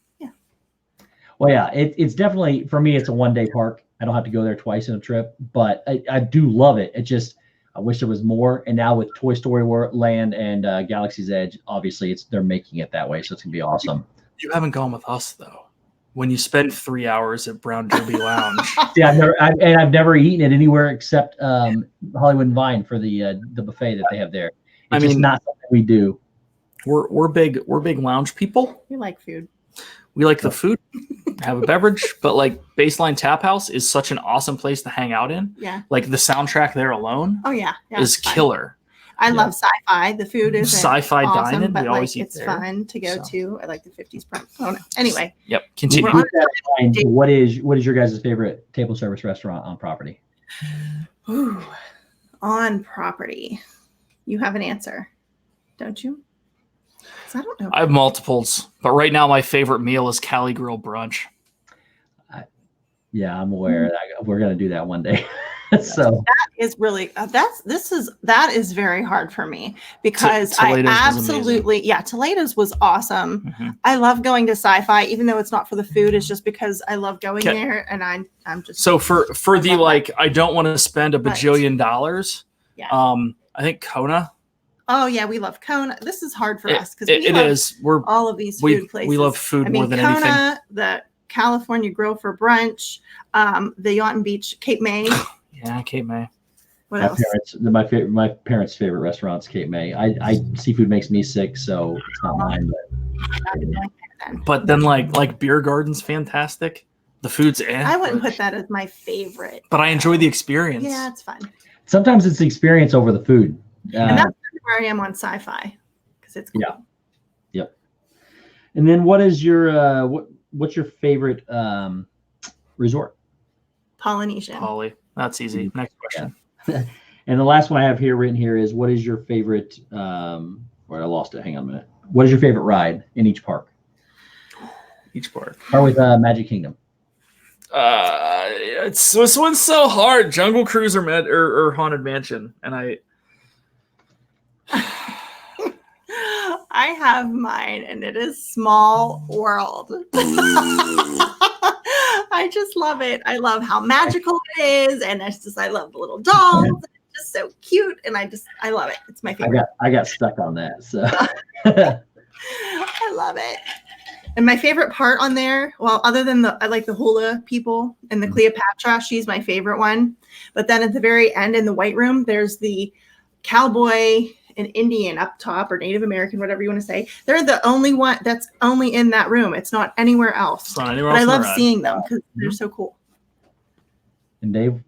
Well, yeah, it's definitely, for me, it's a one-day park. I don't have to go there twice in a trip, but I do love it. It just, I wish there was more. And now with Toy Story Land and Galaxy's Edge, obviously they're making it that way, so it's gonna be awesome. You haven't gone with us though. When you spend 3 hours at Brown Derby Lounge. Yeah, I've never eaten it anywhere except Hollywood and Vine for the buffet that they have there. It's just not something we do. We're big lounge people. We like food. We like the food, have a beverage, but like Baseline Tap House is such an awesome place to hang out in. Yeah. Like the soundtrack there alone is killer. I love sci-fi. The food is sci-fi awesome, dining. but We always eat it's there. fun to go to. I like the 50s prep. Oh, no. Anyway. Yep. Continue. What is your guys' favorite table service restaurant on property? Ooh, on property. You have an answer, don't you? I don't know. I have multiples, but right now my favorite meal is Cali Grill brunch. Yeah, I'm aware that we're gonna do that one day. So that is really that is very hard for me because I absolutely Toledo's was awesome. Mm-hmm. I love going to sci-fi, even though it's not for the food. It's just because I love going there, and I'm just so for the like I don't want to spend a bajillion dollars. Yeah. I think Kona. Oh yeah, we love Kona. This is hard for us because we're all of these food places. We love food more than Kona, anything. The California Grill for brunch, the Yacht Beach, Cape May. Yeah, Cape May. What else? My parents' favorite restaurant's Cape May. I seafood makes me sick, so it's not mine. But then like Beer Garden's fantastic. The food's I wouldn't put that as my favorite. But I enjoy the experience. Yeah, it's fun. Sometimes it's the experience over the food. And that's where I am on sci-fi because it's cool. Yeah. Yep. And then what is your what's your favorite resort? Polynesian. Poly. That's easy. Next question. Yeah. And the last one I have written here is what is your favorite where I lost it. Hang on a minute. What is your favorite ride in each park? Each park. Start with Magic Kingdom. This one's so hard. Jungle Cruise or Haunted Mansion, and I have mine, and it is Small World. I just love it. I love how magical it is, and I love the little dolls. It's just so cute, and I love it. It's my favorite. I got stuck on that, so I love it. And my favorite part on there, well, other than I like the hula people and the Cleopatra, she's my favorite one. But then at the very end in the White Room, there's the cowboy and Indian up top, or Native American, whatever you want to say. They're the only one that's only in that room. It's not anywhere else. It's not anywhere but else I love seeing them because they're so cool. And Dave?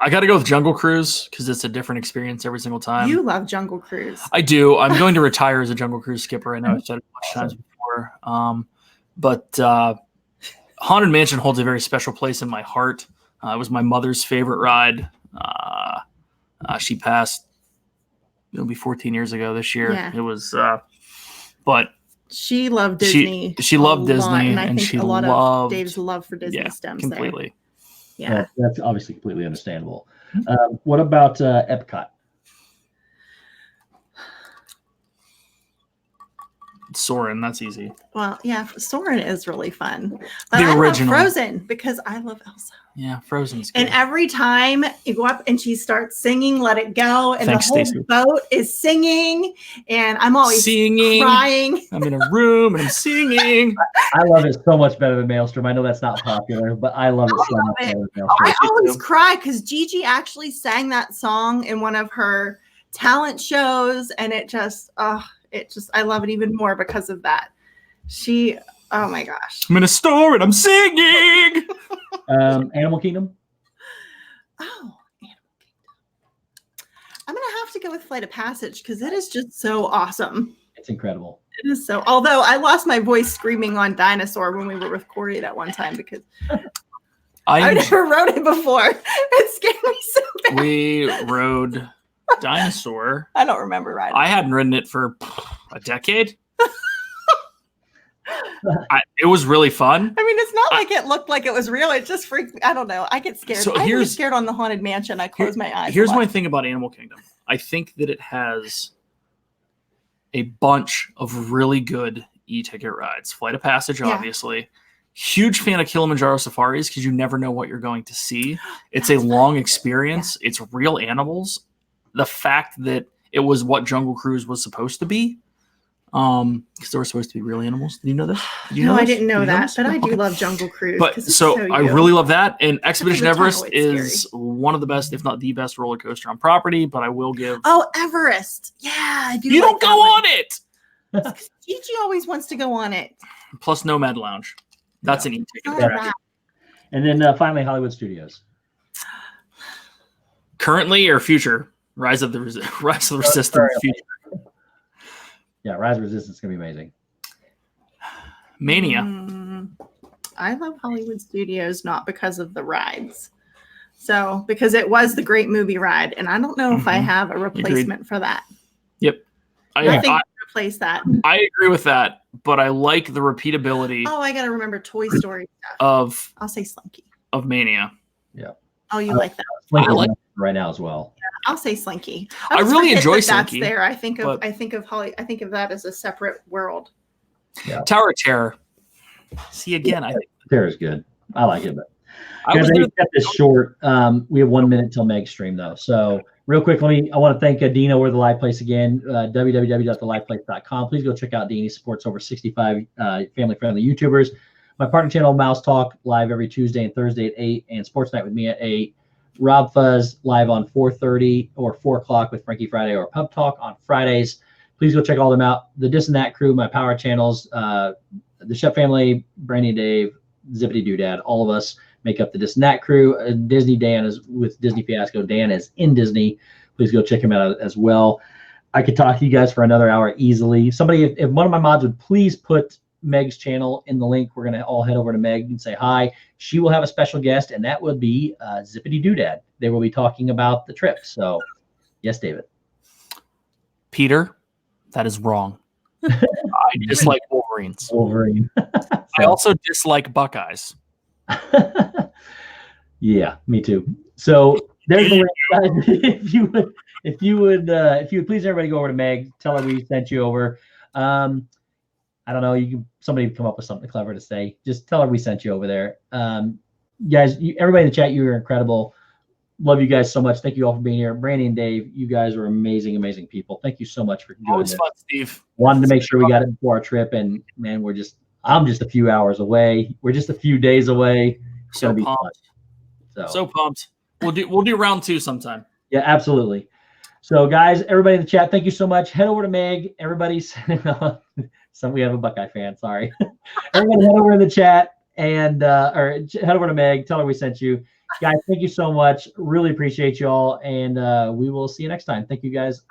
I got to go with Jungle Cruise because it's a different experience every single time. You love Jungle Cruise. I do. I'm going to retire as a Jungle Cruise skipper. I know I've said it much times before. But Haunted Mansion holds a very special place in my heart. It was my mother's favorite ride. She passed. It'll be 14 years ago this year. Yeah. It was, but she loved Disney. She loved Disney, and I think she a lot loved of Dave's love for Disney stems completely. there. Yeah, that's obviously completely understandable. What about Epcot? Soarin', that's easy. Well, yeah, Soarin' is really fun. But The I original. love Frozen because I love Elsa. Yeah, Frozen's good. And every time you go up and she starts singing "Let It Go," and Thanks, the whole Stacey. boat is singing, and I'm always Singing. crying. I'm in a room and I'm singing. I love it so much better than Maelstrom. I know that's not popular, but I love it so love much it. better than Maelstrom. I always cry because Gigi actually sang that song in one of her talent shows, and it just I love it even more because of that. Oh my gosh. I'm in a store and I'm singing. Animal Kingdom? Oh, Animal Kingdom. I'm going to have to go with Flight of Passage because it is just so awesome. It's incredible. It is so, although I lost my voice screaming on Dinosaur when we were with Corey that one time because I never rode it before. It scared me so bad. We rode Dinosaur. I don't remember riding. I hadn't ridden it for a decade. It was really fun. I mean, it's not like it looked like it was real. It just freaked me. I don't know. I get scared. So I get scared on the Haunted Mansion. I close my eyes. Here's my thing about Animal Kingdom. I think that it has a bunch of really good e-ticket rides. Flight of Passage, obviously. Huge fan of Kilimanjaro safaris because you never know what you're going to see. It's a long experience. Yeah. It's real animals. The fact that it was what Jungle Cruise was supposed to be. Because there were supposed to be real animals. Did you know this? I didn't know that, but I do love Jungle Cruise. But so I really love that. And Expedition Everest is one of the best, if not the best, roller coaster on property. But I will give. Oh, Everest! Yeah, I do. You don't go on it. Gigi always wants to go on it. Plus Nomad Lounge. That's an e-ticket. And then finally, Hollywood Studios. Currently or future? Rise of the Resistance. Future. Yeah, Rise of Resistance is going to be amazing. Mania. I love Hollywood Studios, not because of the rides. So, because it was the great movie ride, and I don't know if I have a replacement for that. Yep. I think replace that. I agree with that, but I like the repeatability. Oh, I got to remember Toy Story stuff. I'll say Slinky. Of Mania. Yeah. Oh, you like that? Slinky right now as well. I'll say Slinky. I really enjoy Slinky. That's there. I think of that as a separate world. Yeah. Tower of Terror. See again. I think Terror is good. I like it, but guys, I kept this short. We have 1 minute till Meg's stream though. So real quick, I want to thank Dina. We're the Live Place again. www.theliveplace.com. Please go check out Dina. He supports over 65 family-friendly YouTubers. My partner channel, Mouse Talk, live every Tuesday and Thursday at 8, and Sports Night with me at 8. Rob Fuzz live on 4:30 or 4 o'clock with Frankie Friday or Pub Talk on Fridays. Please go check all them out. The DizneyDan crew, my power channels, the Chef family, Brandy and Dave, Zippity Doodad, all of us make up the DizneyDan crew. DizneyDan is with Disney Fiasco. Dan is in Disney. Please go check him out as well. I could talk to you guys for another hour easily. If one of my mods would please put Meg's channel in the link, we're going to all head over to Meg and say hi. She will have a special guest, and that would be Zippity Doodad. They will be talking about the trip. So, yes, David. Peter, that is wrong. I dislike Wolverines. Wolverine. I also dislike Buckeyes. Yeah, me too. So there's the link, guys. If you would please everybody go over to Meg, tell her we sent you over. I don't know, somebody come up with something clever to say. Just tell her we sent you over there. Guys, everybody in the chat, you are incredible. Love you guys so much. Thank you all for being here. Brandy and Dave, you guys are amazing, amazing people. Thank you so much for doing this. Fun, Steve. Wanted to make sure we got it before our trip, and man, I'm just a few hours away. We're just a few days away. It's gonna be fun. So pumped. We'll do round 2 sometime. Yeah, absolutely. So guys, everybody in the chat, thank you so much. Head over to Meg. Everybody's we have a Buckeye fan, sorry. Everybody head over in the chat and or head over to Meg, tell her we sent you. Guys, thank you so much. Really appreciate you all, and we will see you next time. Thank you guys,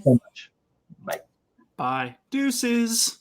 so much. Bye. Bye. Deuces.